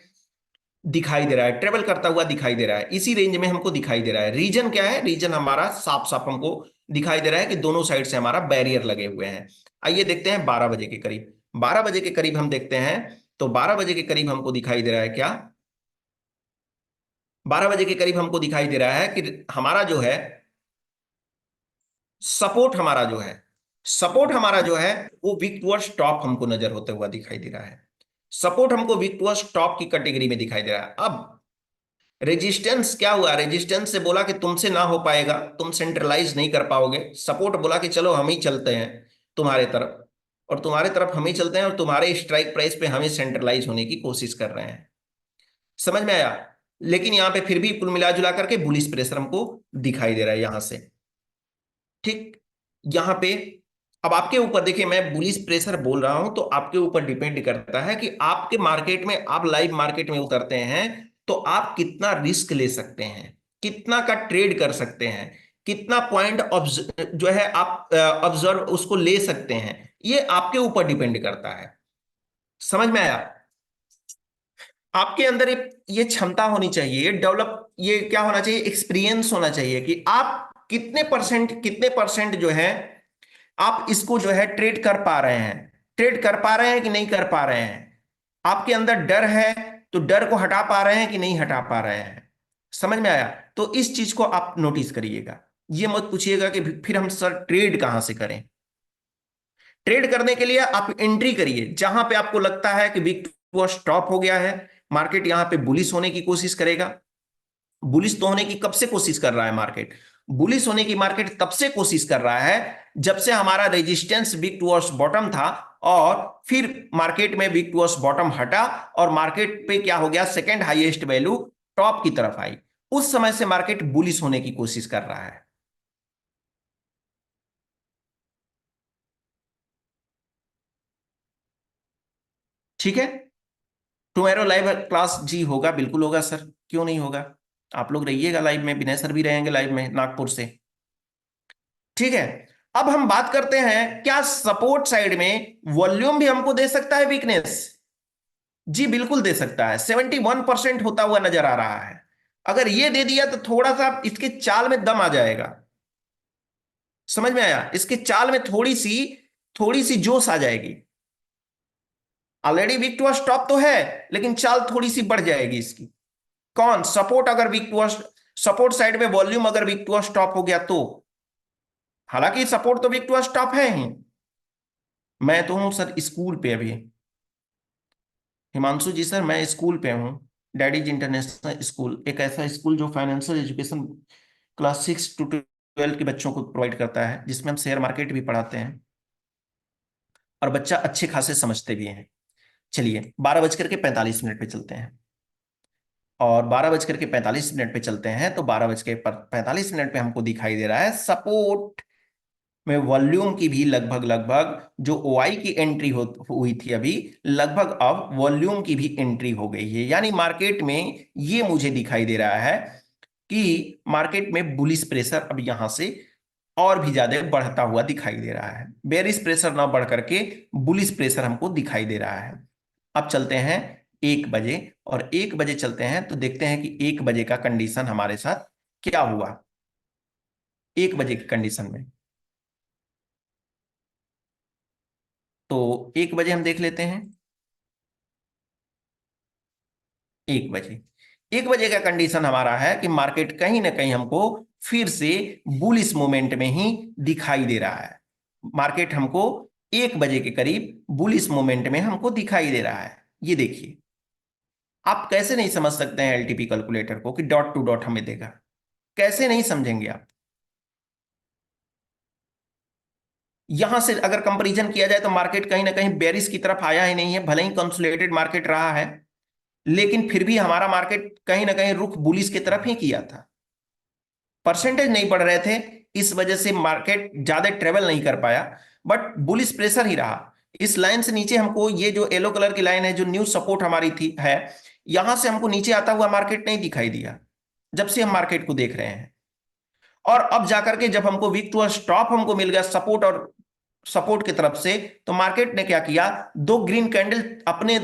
दिखाई दे रहा है, ट्रेवल करता हुआ दिखाई दे रहा है, इसी रेंज में हमको दिखाई दे रहा है। रीजन क्या है? रीजन हमारा साफ साफ हमको दिखाई दे रहा है कि दोनों साइड से हमारा बैरियर लगे हुए हैं। आइए देखते हैं 12 बजे के करीब। 12 बजे के करीब हम देखते हैं तो 12 बजे के करीब हमको दिखाई दे रहा है क्या? 12 बजे के करीब हमको दिखाई दे रहा है कि हमारा जो है सपोर्ट, हमारा जो है सपोर्ट, हमारा जो है वो वीक टुवर्ड्स टॉप हमको नजर होते हुआ दिखाई दे रहा है। सपोर्ट हमको वीक टुवर्ड्स टॉप की कैटेगरी में दिखाई दे रहा है। अब रेजिस्टेंस क्या हुआ? रेजिस्टेंस से बोला कि तुमसे ना हो पाएगा, तुम सेंट्रलाइज नहीं कर पाओगे। सपोर्ट बोला कि चलो हम ही चलते हैं तुम्हारे तरफ, और तुम्हारे तरफ हम ही चलते हैं और तुम्हारे स्ट्राइक प्राइस पे हम ही सेंट्रलाइज होने की कोशिश कर रहे हैं। समझ में आया? लेकिन यहां पे फिर भी कुल मिला जुला करके बुलिश प्रेशर हमको दिखाई दे रहा है यहां से। ठीक, यहां पे अब आपके ऊपर देखिए, मैं बुलिश प्रेशर बोल रहा हूं तो आपके ऊपर डिपेंड करता है कि आपके मार्केट में, आप लाइव मार्केट में उतरते हैं तो आप कितना रिस्क ले सकते हैं, कितना का ट्रेड कर सकते हैं, कितना पॉइंट जो है आप ऑब्जर्व उसको ले सकते हैं, ये आपके ऊपर डिपेंड करता है। समझ में आया? आपके अंदर ये क्षमता होनी चाहिए, ये डेवलप, ये क्या होना चाहिए, एक्सपीरियंस होना चाहिए कि आप कितने परसेंट जो है आप इसको जो है ट्रेड कर पा रहे हैं, ट्रेड कर पा रहे हैं कि नहीं कर पा रहे हैं। आपके अंदर डर है तो डर को हटा पा रहे हैं कि नहीं हटा पा रहे हैं। समझ में आया? तो इस चीज को आप नोटिस करिएगा। ये मत पूछिएगा कि फिर हम सर ट्रेड कहां से करें। ट्रेड करने के लिए आप एंट्री करिए जहां पे आपको लगता है कि बिग वॉश टॉप हो गया है, मार्केट यहां पे बुलिश होने की कोशिश करेगा। बुलिश तो होने की कब से कोशिश कर रहा है मार्केट? बुलिश होने की मार्केट तब से कोशिश कर रहा है जब से हमारा रेजिस्टेंस वीक टुवर्ड्स बॉटम था, और फिर मार्केट में वीक टुवर्ड्स बॉटम हटा और मार्केट पे क्या हो गया, सेकंड हाईएस्ट वैल्यू टॉप की तरफ आई। उस समय से मार्केट बुलिश होने की कोशिश कर रहा है। ठीक है। टुमारो लाइव क्लास जी होगा, बिल्कुल होगा सर, क्यों नहीं होगा। आप लोग रहिएगा लाइव में, विनय सर भी रहेंगे लाइव में नागपुर से। ठीक है। अब हम बात करते हैं, क्या सपोर्ट साइड में वॉल्यूम भी हमको दे सकता है वीकनेस? जी बिल्कुल दे सकता है। 71% होता हुआ नजर आ रहा है। अगर ये दे दिया तो थोड़ा सा इसके चाल में दम आ जाएगा। समझ में आया? इसके चाल में थोड़ी सी जोश आ जाएगी। ऑलरेडी वीक टू स्टॉप तो है, लेकिन चाल थोड़ी सी बढ़ जाएगी इसकी। कौन? सपोर्ट। अगर वीक टू सपोर्ट साइड में वॉल्यूम अगर वीक टू स्टॉप हो गया तो, हालांकि सपोर्ट तो वीक टू स्टॉप है ही। मैं तो हूं सर स्कूल पे अभी। हिमांशु जी सर, मैं स्कूल पे हूँ। डैडीज इंटरनेशनल स्कूल एक ऐसा स्कूल जो फाइनेंशियल एजुकेशन क्लास 6 to 12 के बच्चों को प्रोवाइड करता है, जिसमें हम शेयर मार्केट भी पढ़ाते हैं और बच्चा अच्छे खासे समझते भी हैं। चलिए 12:45 पे चलते हैं। और 12:45 पे चलते हैं तो 12:45 पे हमको दिखाई दे रहा है सपोर्ट में वॉल्यूम की भी लगभग लगभग जो ओआई की एंट्री हुई थी अभी, लगभग अब वॉल्यूम की भी एंट्री हो गई है। यानी मार्केट में ये मुझे दिखाई दे रहा है कि मार्केट में बुलिश प्रेशर अब यहां से और भी ज्यादा बढ़ता हुआ दिखाई दे रहा है। बेरिश प्रेशर ना बढ़ करके बुलिश प्रेशर हमको दिखाई दे रहा है। अब चलते हैं 1 बजे, और 1 बजे चलते हैं तो देखते हैं कि 1 बजे का कंडीशन हमारे साथ क्या हुआ। 1 बजे की कंडीशन में तो 1 बजे हम देख लेते हैं। 1 बजे, 1 बजे का कंडीशन हमारा है कि मार्केट कहीं ना कहीं हमको फिर से बुलिश मोमेंट में ही दिखाई दे रहा है। मार्केट हमको 1 बजे के करीब बुलिश मोमेंट में हमको दिखाई दे रहा है। ये देखिए, आप कैसे नहीं समझ सकते हैं एलटीपी कैलकुलेटर को कि डॉट टू डॉट हमें देगा? कैसे नहीं समझेंगे आप? यहां से अगर कंपैरिजन किया जाए तो मार्केट कहीं ना कहीं बेरिश की तरफ आया ही नहीं है, भले ही कंसोलिडेटेड मार्केट रहा है, लेकिन फिर भी हमारा मार्केट कहीं ना कहीं रुख बुलिश की तरफ ही किया था। परसेंटेज नहीं बढ़ रहे थे, इस वजह से मार्केट ज्यादा ट्रेवल नहीं कर पाया, बट बुलिश प्रेशर ही रहा। इस लाइन से नीचे हमको, ये जो येलो कलर की लाइन है जो न्यू सपोर्ट हमारी थी है, यहां से हमको नीचे आता हुआ मार्केट नहीं दिखाई दिया जब से हम मार्केट को देख रहे हैं। और अब जाकर के जब हमको वीक टू स्टॉप हमको मिल गया सपोर्ट और सपोर्ट की तरफ से, तो मार्केट ने क्या किया? दो ग्रीन कैंडल अपने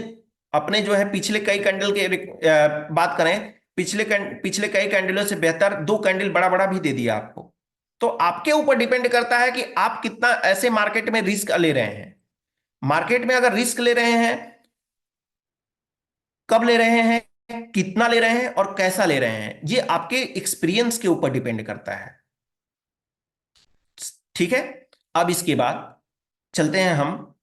अपने जो है पिछले कई कैंडल के बात करें, पिछले कई कैंडलों से बेहतर दो कैंडल बड़ा बड़ा भी दे दिया आपको। तो आपके ऊपर डिपेंड करता है कि आप कितना ऐसे मार्केट में रिस्क ले रहे हैं। मार्केट में अगर रिस्क ले रहे हैं, कब ले रहे हैं, कितना ले रहे हैं और कैसा ले रहे हैं, ये आपके एक्सपीरियंस के ऊपर डिपेंड करता है। ठीक है। अब इसके बाद चलते हैं हम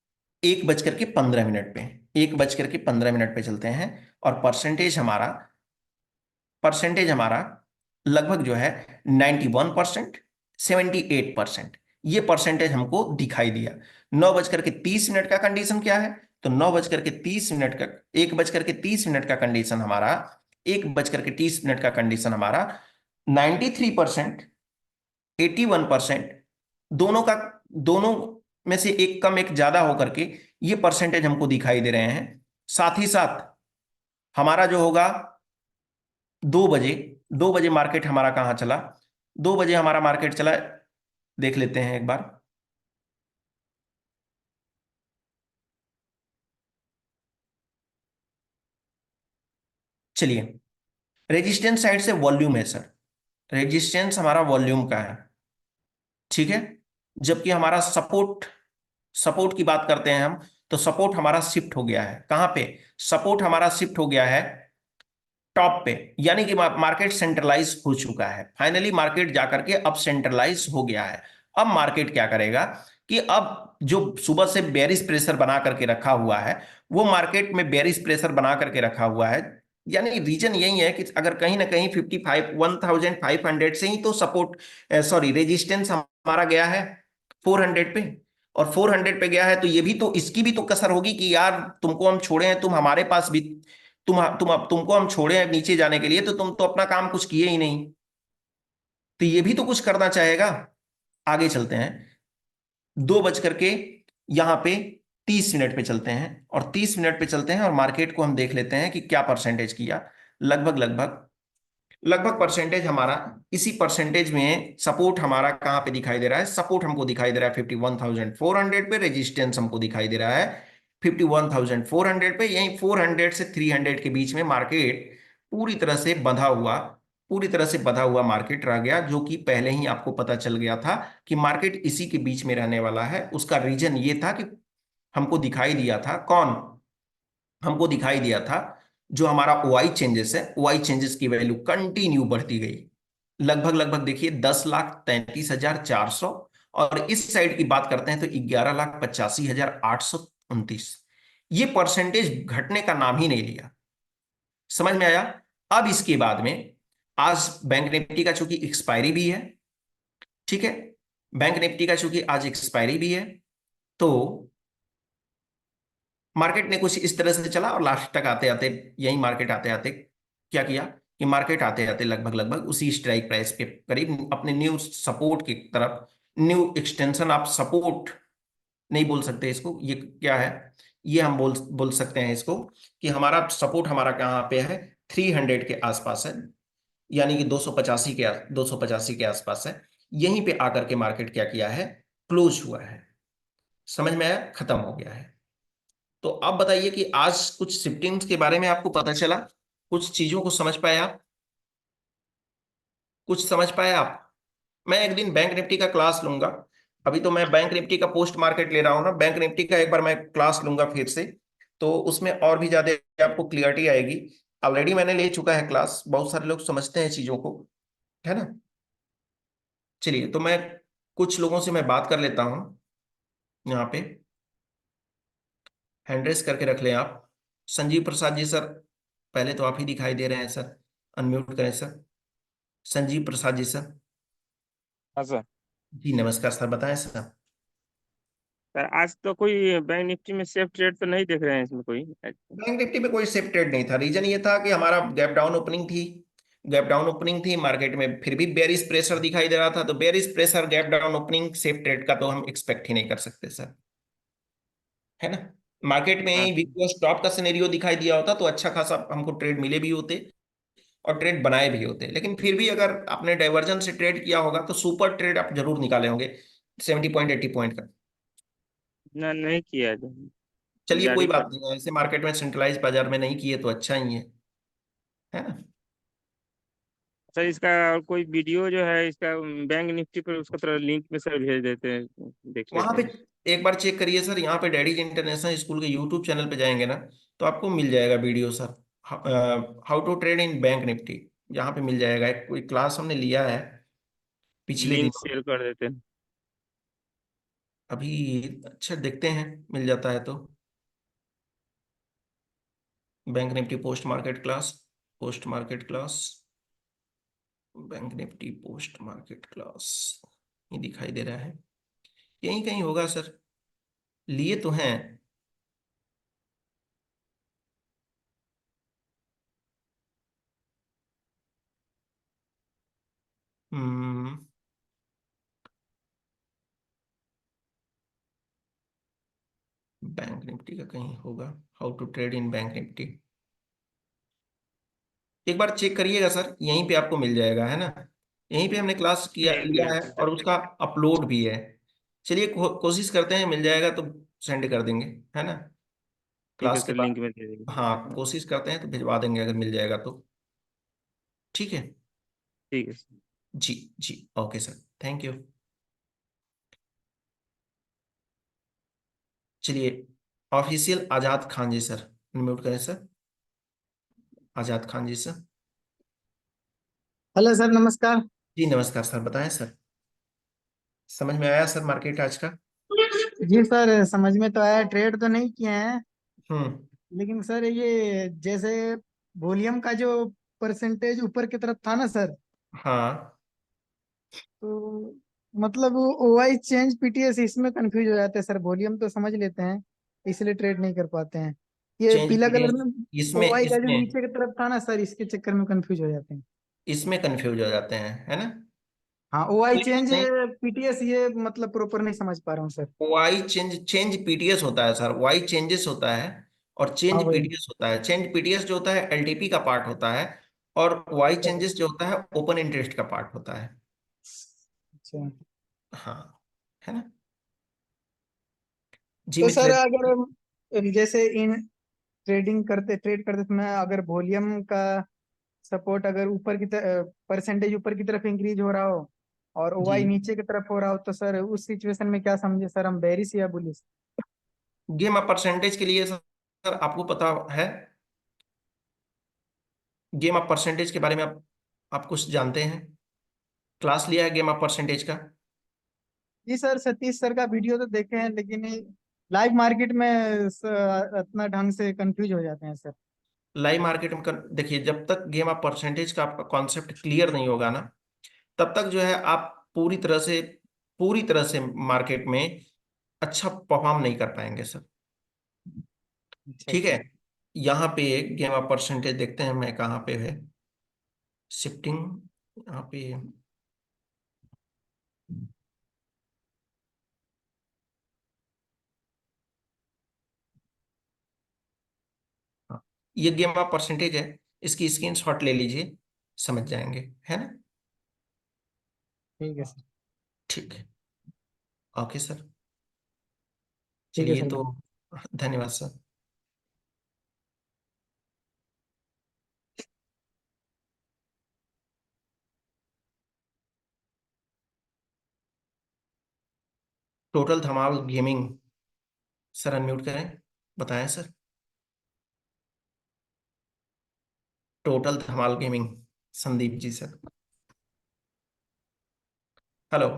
1:15 पे। 1:15 पे चलते हैं, और परसेंटेज हमारा लगभग जो है 91%, 78%, ये परसेंटेज हमको दिखाई दिया। 9:30 का कंडीशन क्या है? तो 9:30 का, 1:30 का कंडीशन हमारा, 1:30 का कंडीशन हमारा 93%, 81%, दोनों का, दोनों में से एक कम एक ज्यादा होकर के ये परसेंटेज हमको दिखाई दे रहे हैं। साथ ही साथ हमारा जो होगा 2 बजे, 2 बजे मार्केट हमारा कहाँ चला? 2 बजे हमारा मार्केट चला, देख लेते हैं एक बार। चलिए, रेजिस्टेंस साइड से वॉल्यूम है सर, रेजिस्टेंस हमारा वॉल्यूम का है। ठीक है। जबकि हमारा सपोर्ट, सपोर्ट की बात करते हैं हम, तो सपोर्ट हमारा शिफ्ट हो गया है कहां पे? सपोर्ट हमारा शिफ्ट हो गया है टॉप पे। यानी कि मार्केट सेंट्रलाइज हो चुका है, फाइनली मार्केट जाकर के अब सेंट्रलाइज हो गया है। अब मार्केट क्या करेगा कि अब जो सुबह से बेरिश प्रेशर बना करके रखा हुआ है, वो मार्केट में बेरिश प्रेशर बना करके रखा हुआ है। यानी रीजन यही है कि अगर कहीं ना कहीं 1500 से ही तो सपोर्ट, सॉरी रेजिस्टेंस हमारा गया है 400 पे, और 400 पे गया है, तो ये भी तो, इसकी भी तो कसर होगी कि यार तुमको हम छोड़े हैं, तुम हमारे पास भी, तुमको हम छोड़े हैं नीचे जाने के लिए, तो तुम तो अपना काम कुछ किए ही नहीं, तो ये भी तो कुछ करना चाहेगा। आगे चलते हैं। 2 बज करके यहां पे 30 मिनट पे चलते हैं, और 30 मिनट पे चलते हैं और मार्केट को हम देख लेते हैं कि क्या परसेंटेज किया। लगभग लगभग लगभग परसेंटेज हमारा, इसी परसेंटेज में सपोर्ट हमारा कहाँ पे दिखाई दे रहा है? सपोर्ट हमको दिखाई दे रहा है 51,400 पे, रेजिस्टेंस हमको दिखाई दे रहा है 51,400 पे। यही 400 से 300 के बीच में मार्केट पूरी तरह से बंधा हुआ, पूरी तरह से बंधा हुआ मार्केट रह गया, जो कि पहले ही आपको पता चल गया था कि मार्केट इसी के बीच में रहने वाला है। उसका रीजन ये था कि हमको दिखाई दिया था, कौन हमको दिखाई दिया था, जो हमारा ओआई चेंजेस है, ओआई चेंजेस की वैल्यू कंटिन्यू बढ़ती गई। लगभग लगभग देखिए 10,33,400, और इस साइड की बात करते हैं तो 11,85,829। ये परसेंटेज घटने का नाम ही नहीं लिया। समझ में आया? अब इसके बाद में आज बैंक निफ्टी का चूंकि एक्सपायरी भी है, ठीक है, बैंक निफ्टी का चूंकि आज एक्सपायरी भी है, तो मार्केट ने कुछ इस तरह से चला, और लास्ट तक आते आते, यही मार्केट आते आते क्या किया कि मार्केट आते आते लगभग लगभग उसी स्ट्राइक प्राइस के करीब अपने न्यू सपोर्ट की तरफ, न्यू एक्सटेंशन ऑफ सपोर्ट नहीं बोल सकते इसको, ये क्या है, ये हम बोल बोल सकते हैं इसको कि हमारा सपोर्ट हमारा कहाँ पे है? 300 के आसपास है, यानी कि 285 के आसपास है। यहीं पे आकर के मार्केट क्या किया है? क्लोज हुआ है। समझ में आया? खत्म हो गया है। तो आप बताइए कि आज कुछ शिफ्टिंग्स के बारे में आपको पता चला, कुछ चीजों को समझ पाए आप, कुछ समझ पाए आप? मैं एक दिन बैंक निफ्टी का क्लास लूंगा। अभी तो मैं बैंक निफ्टी का पोस्ट मार्केट ले रहा हूं ना, बैंक निफ्टी का एक बार मैं क्लास लूंगा फिर से, तो उसमें और भी ज्यादा आपको क्लियरिटी आएगी। ऑलरेडी मैंने ले चुका है क्लास, बहुत सारे लोग समझते हैं चीजों को, है ना। चलिए, तो मैं कुछ लोगों से मैं बात कर लेता हूँ यहाँ पे। हैंड रेस करके रख लें आप। संजीव प्रसाद जी सर, पहले तो आप ही दिखाई दे रहे हैं सर, अनम्यूट करें सर। संजीव प्रसाद जी सर। हाँ सर। जी नमस्कार सर, बताएं सर। सर आज तो कोई बैंक निफ्टी में सेफ ट्रेड तो नहीं देख रहे हैं इसमें कोई। बैंक निफ्टी में कोई सेफ ट्रेड नहीं था। रीजन ये था कि हमारा गैप डाउन ओपनिंग थी, गैप डाउन ओपनिंग थी मार्केट में, फिर भी बेरिश प्रेशर दिखाई दे रहा था। तो bearish pressure, gap down opening, safe trade का तो हम एक्सपेक्ट ही नहीं कर सकते सर, है ना। मार्केट में हाँ ही सर। वीक स्टॉप का सिनेरियो दिखाई दिया होता तो अच्छा खासा हमको ट्रेड मिले भी होते, और ट्रेड बनाए भी होते। लेकिन फिर भी अगर आपने डाइवर्जन से ट्रेड किया होगा तो सुपर ट्रेड आप जरूर निकाले होंगे, 70 पॉइंट 80 पॉइंट का। ना नहीं किया है। चलिए कोई जारी बात कर। नहीं है, ऐसे मार्केट में सेंट्रलाइज बाजार में नहीं किए तो अच्छा ही है ना। सर इसका और कोई वीडियो जो है इसका बैंक निफ्टी पर उसका थोड़ा लिंक में सर भेज देते हैं, देख वहां लेते पे हैं। एक बार चेक करिए सर, यहाँ पे डैडीज इंटरनेशनल स्कूल के यूट्यूब चैनल पे जाएंगे ना, तो आपको मिल जाएगा video sir, how to trade in bank Nifty. यहाँ पे मिल जाएगा, एक कोई क्लास हमने लिया है पिछले लिंक दिनों। शेयर कर देते हैं। अभी अच्छा देखते हैं, मिल जाता है तो। Bank Nifty post market class, post market class, bank Nifty post market class, ये दिखाई दे रहा है, यहीं कहीं होगा सर, लिए तो हैं। हम्म, बैंक निफ्टी का कहीं होगा, how to trade in bank Nifty. एक बार चेक करिएगा सर, यहीं पे आपको मिल जाएगा, है ना। यहीं पे हमने क्लास किया ठीक लिया है है, सर। और उसका अपलोड भी है। चलिए कोशिश करते हैं, मिल जाएगा तो सेंड कर देंगे, है ना, ठीक है क्लास के सर, बाद। लिंक में दे देंगे। हाँ कोशिश करते हैं तो भिजवा देंगे अगर मिल जाएगा तो। ठीक है। ठीक है सर। जी जी, ओके सर, थैंक यू। चलिए, official Azad Khan ji sir, mute करें sir, Azad Khan ji sir. Hello sir, नमस्कार। जी नमस्कार सर, बताएं सर। समझ में आया सर मार्केट आज का? जी सर, समझ में तो आया। ट्रेड तो नहीं किए हैं, हम्म। लेकिन सर ये जैसे वॉल्यूम का जो परसेंटेज ऊपर की तरफ था ना सर, हाँ, तो मतलब ओआई चेंज पीटीएस इसमें कंफ्यूज हो जाते हैं सर। वॉल्यूम तो समझ लेते हैं, इसलिए ट्रेड नहीं कर पाते हैं। ये चेंज पीला कलर पीरियड, में इसमें ओआई का जो इसमें नीचे की तरफ था ना सर, इसके चक्कर में कंफ्यूज हो जाते हैं। इसमें कंफ्यूज हो जाते हैं, है ना। हाँ, OI नहीं चेंज नहीं, PTS ये मतलब प्रॉपर नहीं समझ पा रहा हूँ sir. Why change change PTS होता है सर, वाई चेंजेस होता है और चेंज हाँ वही। पीटीएस होता है। चेंज पीटीएस जो होता है एलटीपी का पार्ट होता है, और वाई चेंजेस जो होता है ओपन इंटरेस्ट का पार्ट होता है। अच्छा, हाँ, है ना। जी तो सर मिथिलेश। अगर जैसे इन ट्रेड करते समय अगर वॉल्यूम का सपोर्ट अगर परसेंटेज ऊपर की तरफ इंक्रीज हो रहा हो और जी, OI नीचे की तरफ हो रहा हो, तो सर उस सिचुएशन में क्या समझे सर, हम बेरिश या बुलिश? गेम आप परसेंटेज के लिए सर आपको पता है, गेम ऑफ परसेंटेज के बारे में आप कुछ जानते हैं? क्लास लिया है गेम ऑफ परसेंटेज का? जी सर, सतीश सर का वीडियो तो देखे हैं, लेकिन लाइव मार्केट में इतना ढंग से कंफ्यूज हो जाते हैं सर। लाइव मार्केट में देखिए, जब तक गेम ऑफ परसेंटेज का आपका कॉन्सेप्ट क्लियर नहीं होगा ना, तब तक जो है आप पूरी तरह से मार्केट में अच्छा परफॉर्म नहीं कर पाएंगे सर। अच्छा ठीक अच्छा। है, यहाँ पे गेम ऑफ परसेंटेज देखते हैं मैं कहाँ पे है, शिफ्टिंग यहाँ पे। हाँ, ये गेम ऑफ परसेंटेज है, इसकी स्क्रीनशॉट ले लीजिए, समझ जाएंगे, है ना। ठीक है सर। ठीक है, ओके सर। ठीक है चलिए सर। तो, धन्यवाद सर। टोटल धमाल गेमिंग, सर अनम्यूट करें, बताएं सर। टोटल धमाल gaming, Sandeep ji sir. Hello.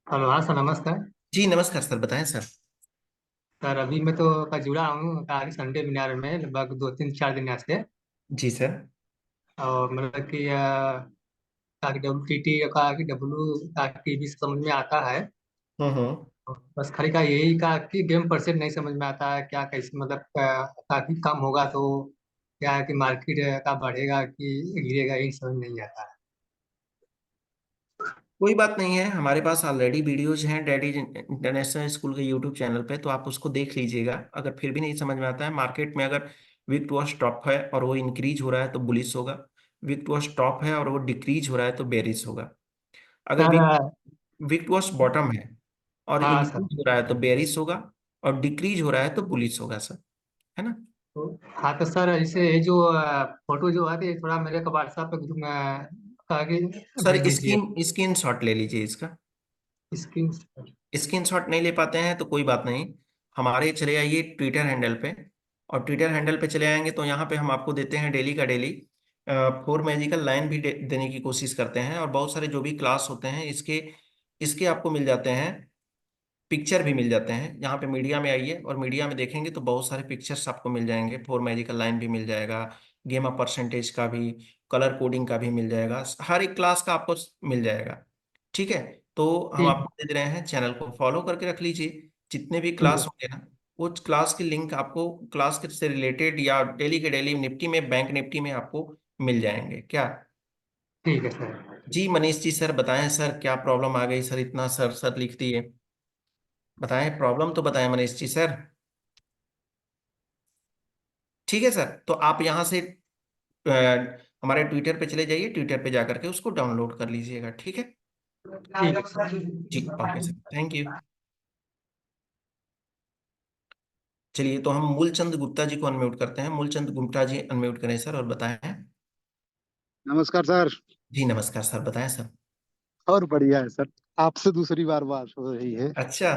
Hello, हाँ सर, नमस्कार। जी नमस्कार सर, बताएं सर। सर अभी मैं तो का जुड़ा हूँ का संडे मिनार में लगभग 2 3 4 दिन से। जी सर। और मतलब कि का WTT का कि WTB समझ में आता है। हम्म। बस खाली का यही का कि गेम परसेंट नहीं समझ में आता है, क्या कैसे मतलब काफी कम होगा तो क्या है कि मार्केट का बढ़ेगा कि गिरेगा, यही समझ नहीं आता है। कोई बात नहीं है, हमारे पास ऑलरेडी वीडियोज हैं डैडी इंटरनेशनल स्कूल के यूट्यूब चैनल पे, तो आप उसको देख लीजिएगा। अगर फिर भी नहीं समझ में आता है, मार्केट में अगर विक टू स्टॉप है और वो इंक्रीज हो रहा है तो बुलिश होगा, विक टू स्टॉप है और वो डिक्रीज हो रहा है तो बेरिश होगा। अगर सर विक टू बॉटम है और हाँ सर। इंक्रीज हो रहा है तो बेरिश होगा, और डिक्रीज हो रहा है तो बुलिश होगा सर, है ना। हाँ तो सर, जैसे ये जो फोटो जो आती है थोड़ा मेरे को व्हाट्सएप पे ग्रुप में आगे सर भेज दीजिए। स्क्रीन शॉट ले लीजिए इसका। स्क्रीन। स्क्रीन शॉट नहीं ले पाते हैं तो कोई बात नहीं, हमारे चले आइए ट्विटर हैंडल पे, और ट्विटर हैंडल पे चले आएंगे तो यहाँ पे हम आपको देते हैं डेली का डेली फोर मैजिकल लाइन भी देने की कोशिश करते हैं, और बहुत सारे जो भी क्लास होते हैं इसके इसके आपको मिल जाते हैं, पिक्चर भी मिल जाते हैं। यहाँ पे मीडिया में आइए और मीडिया में देखेंगे तो बहुत सारे पिक्चर्स आपको मिल जाएंगे, फोर मैजिकल लाइन भी मिल जाएगा, गेम ऑफ परसेंटेज का भी, कलर कोडिंग का भी मिल जाएगा, हर एक क्लास का आपको मिल जाएगा। ठीक है, तो हम ठीक आपको दे रहे हैं, चैनल को फॉलो करके रख लीजिए। जितने भी ठीक है। क्लास होंगे ना, वो क्लास की लिंक आपको क्लास के से रिलेटेड या डेली के डेली निफ्टी में, बैंक निफ्टी में आपको मिल जाएंगे क्या। ठीक है सर। जी मनीष जी सर, बताएं सर क्या प्रॉब्लम आ गई सर, इतना सर सर लिखती है, बताएं प्रॉब्लम तो बताएं मनीष जी सर। ठीक है सर, तो आप यहाँ से अ, हमारे ट्विटर पे चले जाइए, ट्विटर पे जाकर के उसको डाउनलोड कर लीजिएगा, ठीक है। ठीक है सर। जी ओके सर, थैंक यू। चलिए तो हम मूलचंद गुप्ता जी को अनम्यूट करते हैं। मूलचंद गुप्ता जी अनम्यूट करें सर और बताएं। नमस्कार सर। जी नमस्कार सर, बताएं सर। और बढ़िया है सर, आपसे दूसरी बार बात हो रही है। अच्छा,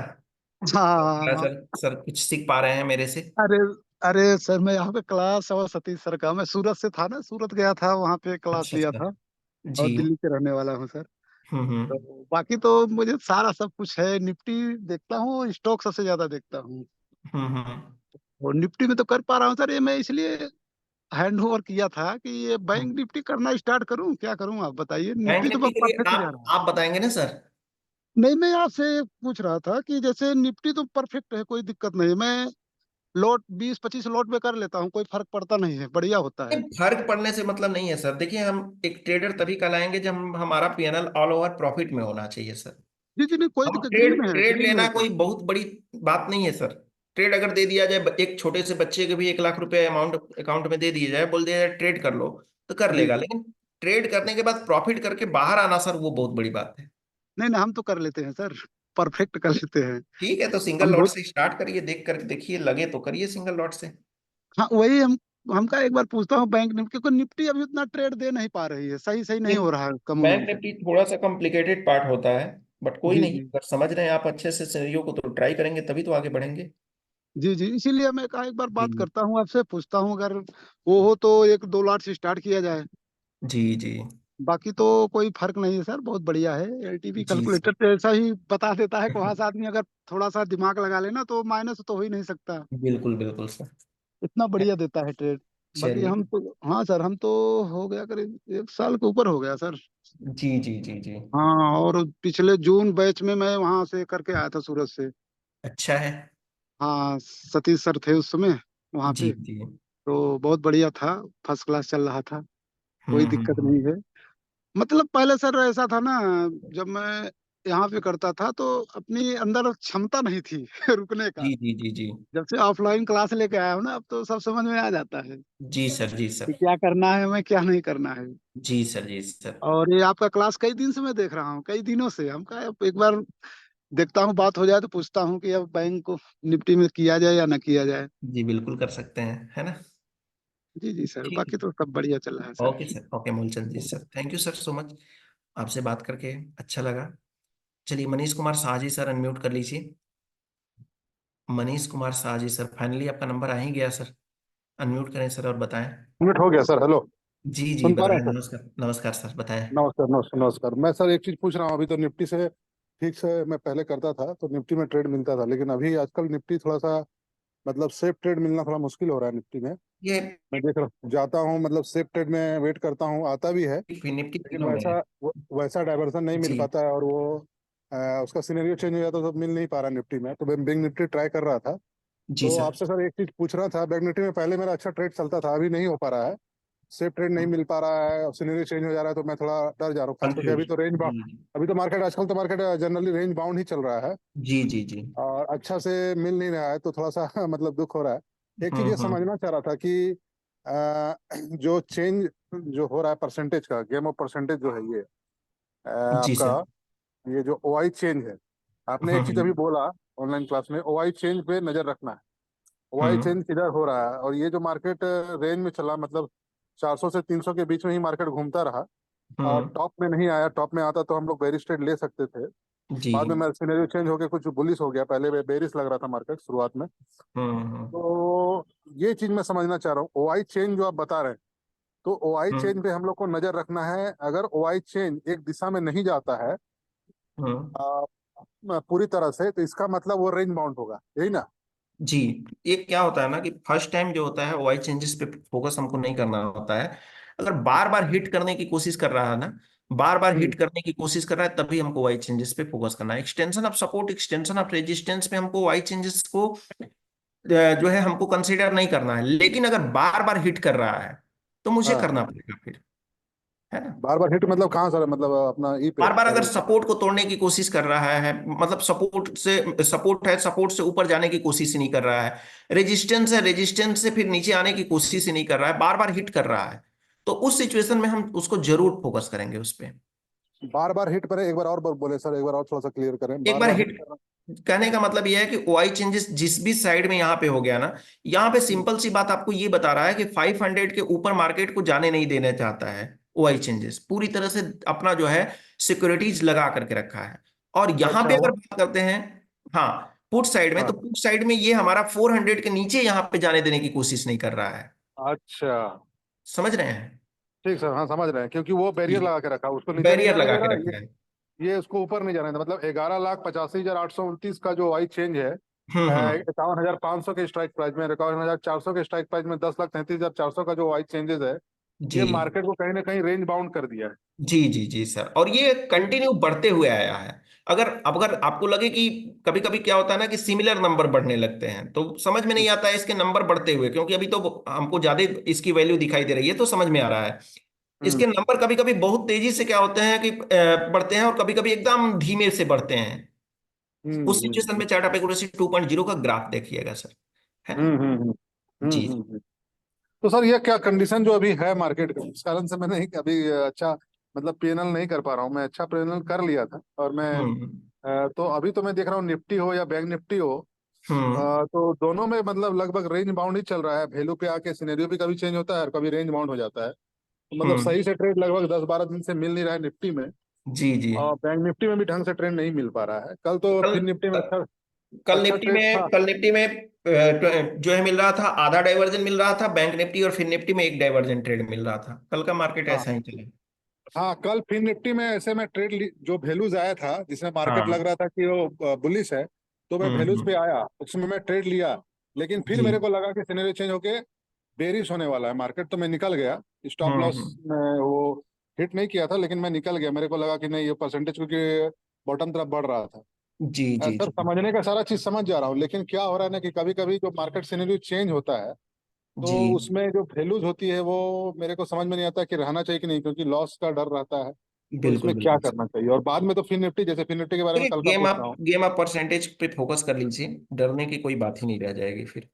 हाँ। सर सर कुछ सीख पा रहे हैं मेरे से? अरे अरे सर, मैं यहाँ पे क्लास और सतीश सर का, मैं सूरत से था ना, सूरत गया था, वहाँ पे क्लास अच्छा लिया अच्छा। था। जी। और दिल्ली के रहने वाला हूँ सर। हम्म। तो बाकी तो मुझे सारा सब कुछ है, निफ्टी देखता हूँ, स्टॉक सबसे ज्यादा देखता हूँ। हम्म। और निफ्टी में तो कर पा रहा हूँ सर, ये मैं इसलिए हैंड ओवर किया था कि ये हम्म। बैंक निफ्टी करना स्टार्ट करूँ, क्या करूँ आप बताइए, बैंक निफ्टी तो निफ्टी के लिए परफेक्ट जा रहा है। आप बताएंगे ना सर। नहीं, मैं आपसे पूछ रहा था कि जैसे निफ्टी तो परफेक्ट है, कोई दिक्कत नहीं, मैं लोट 20-25 लोट में कर लेता हूँ, कोई फर्क पड़ता नहीं है, बढ़िया होता है। फर्क पड़ने से मतलब नहीं है सर। देखिए, हम एक ट्रेडर तभी कहलाएंगे जब हमारा पीएनएल ऑल ओवर प्रॉफिट में होना चाहिए सर। जी जी, नहीं कोई हम दिक्कत, ग्रीन ट्रेड में है, ट्रेड ग्रीन में लेना है सर। कोई बहुत बड़ी बात नहीं है सर। ट्रेड अगर दे दिया जाए, एक छोटे से बच्चे के भी 1 लाख रुपए अमाउंट अकाउंट में दे दिया जाए, बोल दिया जाए ट्रेड कर लो, तो कर जी लेगा। जी, लेकिन ट्रेड करने के बाद प्रॉफिट करके बाहर आना सर, वो बहुत बड़ी बात है। नहीं नहीं हम तो कर लेते हैं सर, परफेक्ट कर लेते हैं। ठीक है, तो सिंगल हम लॉट बहुत, से स्टार्ट करिए, देख कर देखिए, लगे तो करिए सिंगल लॉट से। हाँ वही हमका एक बार पूछता हूँ बैंक निफ्टी, क्योंकि निफ्टी अभी उतना ट्रेड दे नहीं पा रही है, सही सही नहीं नहीं, हो रहा है बैंक कमूवमेंट। निफ्टी थोड़ा सा कॉम्प्लिकेटेड पार्ट होता है, बट कोई जी नहीं, जी, अगर समझ रहे हैं आप अच्छे से सिनेरियो को, तो ट्राई करेंगे तभी तो आगे बढ़ेंगे। जी जी, इसीलिए मैं कहा एक बार बात जी करता हूँ आपसे, पूछता हूँ अगर वो हो तो 1-2 लाख से स्टार्ट किया जाए। जी जी बाकी तो कोई फर्क नहीं है सर, बहुत बढ़िया है। एलटीवी जी सर। कैलकुलेटर तो ऐसा ही बता देता है कि वहां से आदमी अगर थोड़ा सा दिमाग लगा लेना तो माइनस तो हो ही नहीं सकता, बिल्कुल बिल्कुल सर। इतना बढ़िया देता है ट्रेड। बाकी चलिए। हम तो, हाँ सर हम तो हो गया करीब 1 साल के ऊपर हो गया सर। जी जी जी जी। हाँ, और पिछले जून बैच में मैं वहां से करके आया था सूरत से। अच्छा है। हाँ, सतीश सर थे उस समय वहां जी पे, जी। तो बहुत बढ़िया था, फर्स्ट क्लास चल रहा था, कोई दिक्कत हम्म। नहीं है। मतलब पहले सर ऐसा था ना, जब मैं यहाँ पे करता था तो अपनी अंदर क्षमता नहीं थी रुकने का। जी जी जी जी जब से ऑफलाइन क्लास लेके आया हूँ ना, अब तो सब समझ में आ जाता है जी सर। जी कि सर। क्या करना है हमें, क्या नहीं करना है। जी सर। जी सर। और ये आपका क्लास कई दिन से मैं देख रहा हूँ, कई दिनों से। हम कहा अब एक बार देखता हूँ, बात हो जाए तो पूछता हूँ कि अब बैंक को निफ्टी में किया जाए या ना किया जाए। जी बिल्कुल कर सकते हैं, है ना। जी जी सर, ठीक बाकी है। तो सब बढ़िया चल रहा है sir. Okay sir, okay Moolchand ji sir, thank you sir so much. आपसे बात करके अच्छा लगा। चलिए, मनीष कुमार शाह जी सर, अनम्यूट कर लीजिए। मनीष कुमार शाह जी सर, फाइनली आपका नंबर आ ही गया सर। अनम्यूट करें सर और बताएं। मिनट हो गया सर। हेलो, जी जी, सुन पा रहे बताएं। हैं सर? नमस्कार नमस्कार सर, बताएं। नमस्कार नमस्कार नमस्कार। मैं सर एक चीज पूछ रहा हूँ। अभी तो निफ्टी से ठीक से मैं पहले करता था तो निफ्टी में ट्रेड मिलता था, लेकिन अभी आजकल निफ्टी थोड़ा सा मतलब सेफ ट्रेड मिलना थोड़ा मुश्किल हो रहा है निफ्टी में। ये मैं देख रहा हूँ, जाता हूँ मतलब सेफ ट्रेड में वेट करता हूँ, आता भी है, निफ्टी लेकिन तीनों में है। वैसा डाइवर्सन नहीं मिल जी पाता है, और वो उसका सिनेरियो चेंज हो जाता है तो मिल नहीं पा रहा निफ्टी में। तो मैं बैंक निफ्टी ट्राई कर रहा था। जी तो सर। आपसे सर एक चीज पूछ रहा था, बैंक निफ्टी में पहले मेरा अच्छा ट्रेड चलता था, अभी नहीं हो पा रहा है, सेफ ट्रेड नहीं मिल पा रहा है, सिनेरियो चेंज हो जा रहा है, तो मैं थोड़ा डर जा रहा हूँ, खास करके कंफ्यूज। अभी तो रेंज जी अभी तो मार्केट, आजकल तो मार्केट जनरली रेंज बाउंड ही चल रहा है, जी जी जी। और अच्छा से मिल नहीं रहा है, तो थोड़ा सा मतलब दुख हो रहा है। एक चीज ये हम्म। समझना चाह रहा था कि जो चेंज जो हो रहा है परसेंटेज का, गेम ऑफ परसेंटेज जो है ये जी आपका, सर। ये जो ओआई चेंज है, आपने एक चीज अभी बोला ऑनलाइन क्लास में, ओआई चेंज पे नजर रखना है। ओआई हम्म चेंज किधर हो रहा है, और ये जो मार्केट रेंज में चला, मतलब 400 से 300 के बीच में ही मार्केट घूमता रहा, और हम्म। टॉप में नहीं आया। टॉप में आता तो हम लोग बेरिश ट्रेड ले सकते थे। जी। बाद में सिनेरियो चेंज होकर कुछ बुलिश हो गया, पहले बेरिश लग रहा था मार्केट शुरुआत में। हम्म। तो ये चीज मैं समझना चाह रहा हूँ, ओआई चेंज जो आप बता रहे हैं, तो ओआई चेंज हम्म। पे हम लोग को नजर रखना है। अगर ओआई चेंज एक दिशा में नहीं जाता है हम्म। पूरी तरह से, तो इसका मतलब वो रेंज बाउंड होगा, यही ना? जी, ये क्या होता है ना कि फर्स्ट टाइम जो होता है वाई चेंजेस पे फोकस हमको नहीं करना होता है। अगर बार बार हिट करने की कोशिश कर रहा है ना, बार बार हम्म। हिट करने की कोशिश कर रहा है, तभी हमको वाई चेंजेस पे फोकस करना है। Extension of support, extension of resistance पे हमको वाई चेंजेस को जो है हमको कंसीडर नहीं करना है। लेकिन अगर बार बार हिट कर रहा है तो मुझे हाँ, करना पड़ेगा फिर, है ना। बार बार हिट मतलब कहाँ सर? मतलब अपना ई पे बार बार अगर लेवल पे? सपोर्ट को तोड़ने की कोशिश कर रहा है, मतलब सपोर्ट से, सपोर्ट है, सपोर्ट से ऊपर जाने की कोशिश ही नहीं कर रहा है, रेजिस्टेंस है, रेजिस्टेंस से फिर नीचे आने की कोशिश ही नहीं कर रहा है, बार बार हिट कर रहा है, तो उस सिचुएशन में हम उसको जरूर फोकस करेंगे उस पे। बार बार हिट पर एक बार और बोले सर, एक बार और थोड़ा सा क्लियर करें, एक बार बार बार हिट हिट करना। कहने का मतलब यह है कि ओआई चेंजेस जिस भी साइड में यहाँ पे हो गया ना, यहाँ पे हम्म, सिंपल सी बात आपको ये बता रहा है कि 500 के ऊपर मार्केट को जाने नहीं देना चाहता है। ओआई चेंजेस पूरी तरह से अपना जो है सिक्योरिटीज लगा करके रखा है। और यहाँ अच्छा पे अगर वो, बात करते हैं, हाँ, पुट साइड में, तो हाँ, पुट साइड में ये हमारा 400 के नीचे यहाँ पे जाने देने की कोशिश नहीं कर रहा है। अच्छा समझ रहे हैं। ठीक सर, हाँ समझ रहे हैं, क्योंकि वो बैरियर लगा के रखा, उसको नीचे नहीं बैरियर जाने लगा दे के रहा रखा है। ये उसको ऊपर नहीं जाने दे, मतलब 11,85,829 का जो वाई चेंज है, हम्म। 51,500 के स्ट्राइक प्राइस में, 51,400 के स्ट्राइक प्राइस में, 10,33,400 का जो वाई चेंजेस है, जी ये मार्केट को कहीं ना कहीं रेंज बाउंड कर दिया है। जी जी जी सर, और ये कंटिन्यू बढ़ते हुए आया है। अगर अगर आपको लगे कि कभी कभी क्या होता है ना कि सिमिलर नंबर बढ़ने लगते हैं तो समझ में नहीं आता है इसके नंबर बढ़ते हुए, क्योंकि अभी तो हमको ज्यादा इसकी वैल्यू दिखाई दे रही है तो समझ में आ रहा है। इसके नंबर कभी कभी बहुत तेजी से क्या होते हैं कि बढ़ते हैं, और कभी कभी एकदम धीमे से बढ़ते हैं। उस सिचुएशन में चार्ट ऑफ एक्यूरेसी 2.0 का ग्राफ देखिएगा सर, है ना। जी तो सर ये क्या कंडीशन जो अभी है मार्केट का, इस कारण से मैं नहीं अभी अच्छा मतलब पीएनएल नहीं कर पा रहा हूँ। मैं अच्छा पीएनएल कर लिया था और मैं हम्म तो अभी तो मैं देख रहा हूँ निफ्टी हो या बैंक निफ्टी हो, हम्म तो दोनों में मतलब लगभग रेंज बाउंड ही चल रहा है। वैल्यू पे आके सिनेरियो भी कभी चेंज होता है और कभी रेंज बाउंड हो जाता है। तो मतलब हम्म सही से ट्रेड लगभग 10-12 दिन से मिल नहीं रहा है निफ्टी में, जी जी। और बैंक निफ्टी में भी ढंग से ट्रेंड नहीं मिल पा रहा है। कल तो कल फिर निफ्टी में अच्छा अच्छा ट्रेड था। कल निफ्टी में जो है मिल रहा था, आधा डाइवर्जन मिल रहा था बैंक निफ्टी, और फिर निफ्टी में एक डाइवर्जन ट्रेड मिल रहा था। कल का मार्केट हाँ ऐसा ही चला। हाँ, कल फिर निफ्टी में ऐसे में जो वैल्यूज आया था जिसमें मार्केट लग हाँ। रहा था कि वो बुलिश है, तो मैं वैल्यूज पे हम्म। आया, उसमें मैं ट्रेड लिया। लेकिन फिर जी। मेरे को लगा कि सिनेरियो चेंज होके बेरिश होने वाला है मार्केट, तो मैं निकल गया। स्टॉप लॉस हम्म। में वो हिट नहीं किया था, लेकिन मैं निकल गया। मेरे को लगा कि नहीं ये परसेंटेज क्योंकि बॉटम तरफ बढ़ रहा था। जी जी सर जी समझने का सारा चीज समझ जा रहा हूँ, लेकिन क्या हो रहा है ना कि कभी कभी जो मार्केट सिनेरियो चेंज होता है तो जी। उसमें जो वैल्यूज होती है वो मेरे को समझ में नहीं आता कि रहना चाहिए कि नहीं, क्योंकि लॉस का डर रहता है। तो बिल्कुल इसमें क्या बिल्कुल सर। करना चाहिए? और बाद में तो फिर निफ्टी, जैसे फिर निफ्टी के बारे में देखिए, कल का पूछ रहा हूँ। गेम आप परसेंटेज पे फोकस कर लीजिए, डरने की कोई बात ही नहीं रह जाएगी फिर।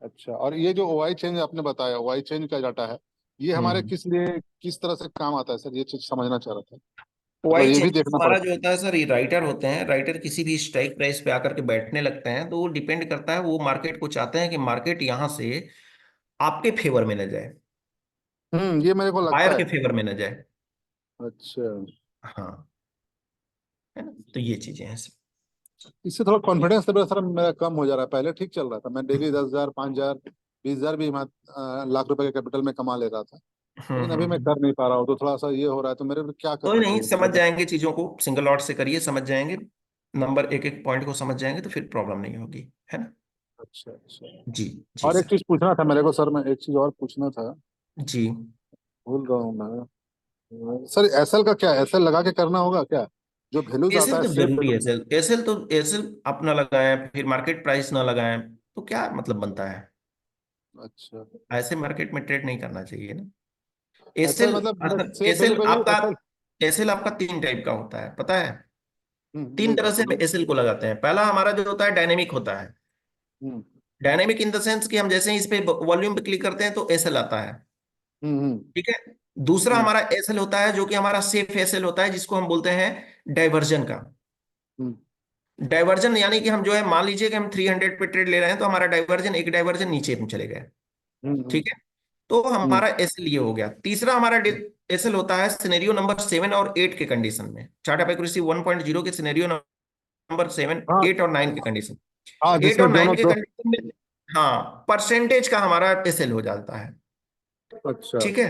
अच्छा, और ये जो ओआई चेंज आपने बताया, ओआई चेंज का डाटा है, ये हमारे हम्म। किस लिए किस तरह से काम आता है सर? ये चीज समझना चाह रहा था। मतलब वाई ये भी चेंजेस देखना हमारा पड़ता जो होता है सर, ये राइटर होते हैं। राइटर किसी भी स्ट्राइक प्राइस पे आकर के बैठने लगते हैं, तो वो डिपेंड करता है, वो मार्केट को चाहते हैं कि मार्केट यहाँ से आपके फेवर में न जाए, है। ये मेरे को बायर लगता के है। फेवर में न जाए। अच्छा, हाँ, है ना। तो ये चीजें हैं सर। इससे थोड़ा कॉन्फिडेंस लेवल सर मेरा कम हो जा रहा है। पहले ठीक चल रहा था, मैं डेली 10,000, 5,000, 20,000 भी लाख रुपए के कैपिटल में कमा ले रहा था। लेकिन अभी मैं हम्म। कर नहीं पा रहा हूँ, तो थोड़ा सा ये हो रहा है। तो मेरे को क्या कोई करना नहीं, चाहिए समझ मतलब? जाएंगे चीजों को, सिंगल लॉट से करिए, समझ जाएंगे। नंबर एक एक पॉइंट को समझ जाएंगे तो फिर प्रॉब्लम नहीं होगी, है ना। अच्छा अच्छा। जी जी और एक सर। चीज पूछना था मेरे को सर, मैं एक चीज और पूछना था, जी। भूल रहा हूँ मैं। सर एसएल का क्या, एसएल लगा के करना होगा क्या? जो वैल्यूज आता एसएल है तो सेफ जरूरी वैल्यू। है सर। एसएल तो एसएल आप ना लगाएं, फिर मार्केट प्राइस ना लगाएं, तो क्या मतलब बनता है। अच्छा, ऐसे मार्केट में ट्रेड नहीं करना चाहिए ना। एसएल एसएल मतलब सेफ वैल्यू एसएल पे भी आपका एसएल। एसएल आपका 3 टाइप का होता है, पता है। तीन नहीं तरह सर से हम बोलिए। एसएल को लगाते हैं। पहला हमारा जो होता है डायनेमिक होता है। हम्म डायनेमिक इन द सेंस कि हम जैसे ही इस पे वॉल्यूम पे क्लिक करते हैं तो एसएल आता है। हम्म हम्म ठीक है। दूसरा हम्म हमारा एसएल होता है जो कि हमारा सेफ एसएल होता है, जिसको हम बोलते हैं डाइवर्जन का। हम्म डाइवर्जन यानी कि हम जो है, मान लीजिए कि हम 300 पे ट्रेड ले रहे हैं, तो हमारा डाइवर्जन, एक डाइवर्जन नीचे हम चले गए। हम्म ठीक है। तो हम्म हमारा एसएल ये हो गया। तीसरा हमारा एसएल होता है सिनेरियो नंबर 7 और 8 के कंडीशन में। चार्ट ऑफ एक्यूरेसी 1.0 के सिनेरियो नंबर 7, हाँ 8 और 9 के कंडीशन। हाँ, 8 और 9 जिसमें के दो। कंडीशन में हाँ, परसेंटेज का हमारा एसएल हो जाता है। अच्छा, ठीक है।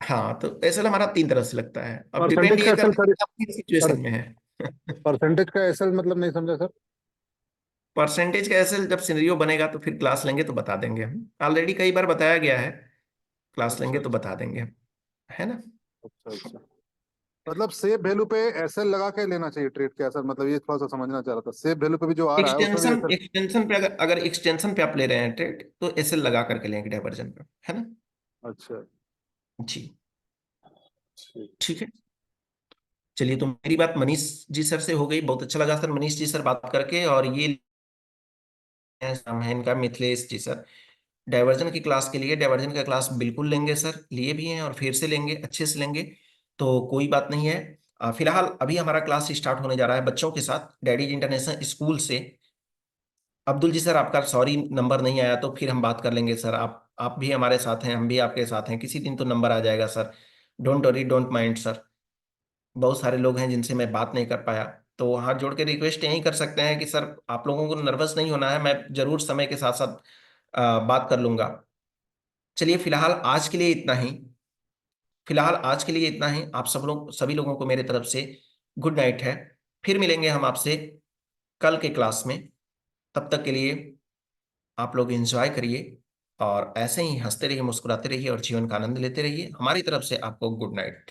हाँ, तो एसएल हमारा 3 तरह से लगता है, अब डिपेंड परसेंटेज का ये एसएल करता है सर, कि आप किस सिचुएशन में है। परसेंटेज का एसएल मतलब नहीं समझा सर। परसेंटेज का एसएल जब सिनेरियो बनेगा तो फिर क्लास लेंगे तो बता देंगे हम। ऑलरेडी कई बार बताया गया है, क्लास अच्छा लेंगे तो अच्छा बता देंगे हम, है ना। अच्छा अच्छा। मतलब सेफ वैल्यू पे एसएल लगा के लेना चाहिए ट्रेड क्या सर? मतलब ये थोड़ा सा समझना चाह रहा था। सेफ वैल्यू पे भी जो आ रहा है उसमें भी एक्सटेंशन एसएल। एक्सटेंशन पे अगर एक्सटेंशन पे आप ले रहे हैं ट्रेड, तो एसएल लगा करके लेंगे डाइवर्जन पे, है ना। अच्छा, जी। ठीक। ठीक है। चलिए, तो मेरी बात मनीष जी सर से हो गई, बहुत अच्छा लगा सर मनीष जी सर बात करके। और ये नाम है इनका, मिथिलेश जी सर। डाइवर्जन की क्लास के लिए, डाइवर्जन का क्लास बिल्कुल लेंगे सर, लिए भी हैं और फिर से लेंगे, अच्छे से लेंगे। तो कोई बात नहीं है। फिलहाल अभी हमारा क्लास स्टार्ट होने जा रहा है बच्चों के साथ, डैडीज इंटरनेशनल स्कूल से। अब्दुल जी सर, आपका सॉरी नंबर नहीं आया, तो फिर हम बात कर लेंगे सर। आप भी हमारे साथ हैं, हम भी आपके साथ हैं, किसी दिन तो नंबर आ जाएगा sir. Don't worry, don't mind sir. बहुत सारे लोग हैं जिनसे मैं बात नहीं कर पाया, तो हाथ जोड़ के रिक्वेस्ट यही कर सकते हैं कि सर आप लोगों को नर्वस नहीं होना है, मैं जरूर समय के साथ साथ बात कर लूंगा। चलिए, फिलहाल आज के लिए इतना ही। आप सब लोग, सभी लोगों को मेरे तरफ से गुड नाइट है। फिर मिलेंगे हम आपसे कल के क्लास में। तब तक के लिए आप लोग एंजॉय करिए, और ऐसे ही हंसते रहिए, मुस्कुराते रहिए और जीवन का आनंद लेते रहिए। हमारी तरफ से आपको गुड नाइट।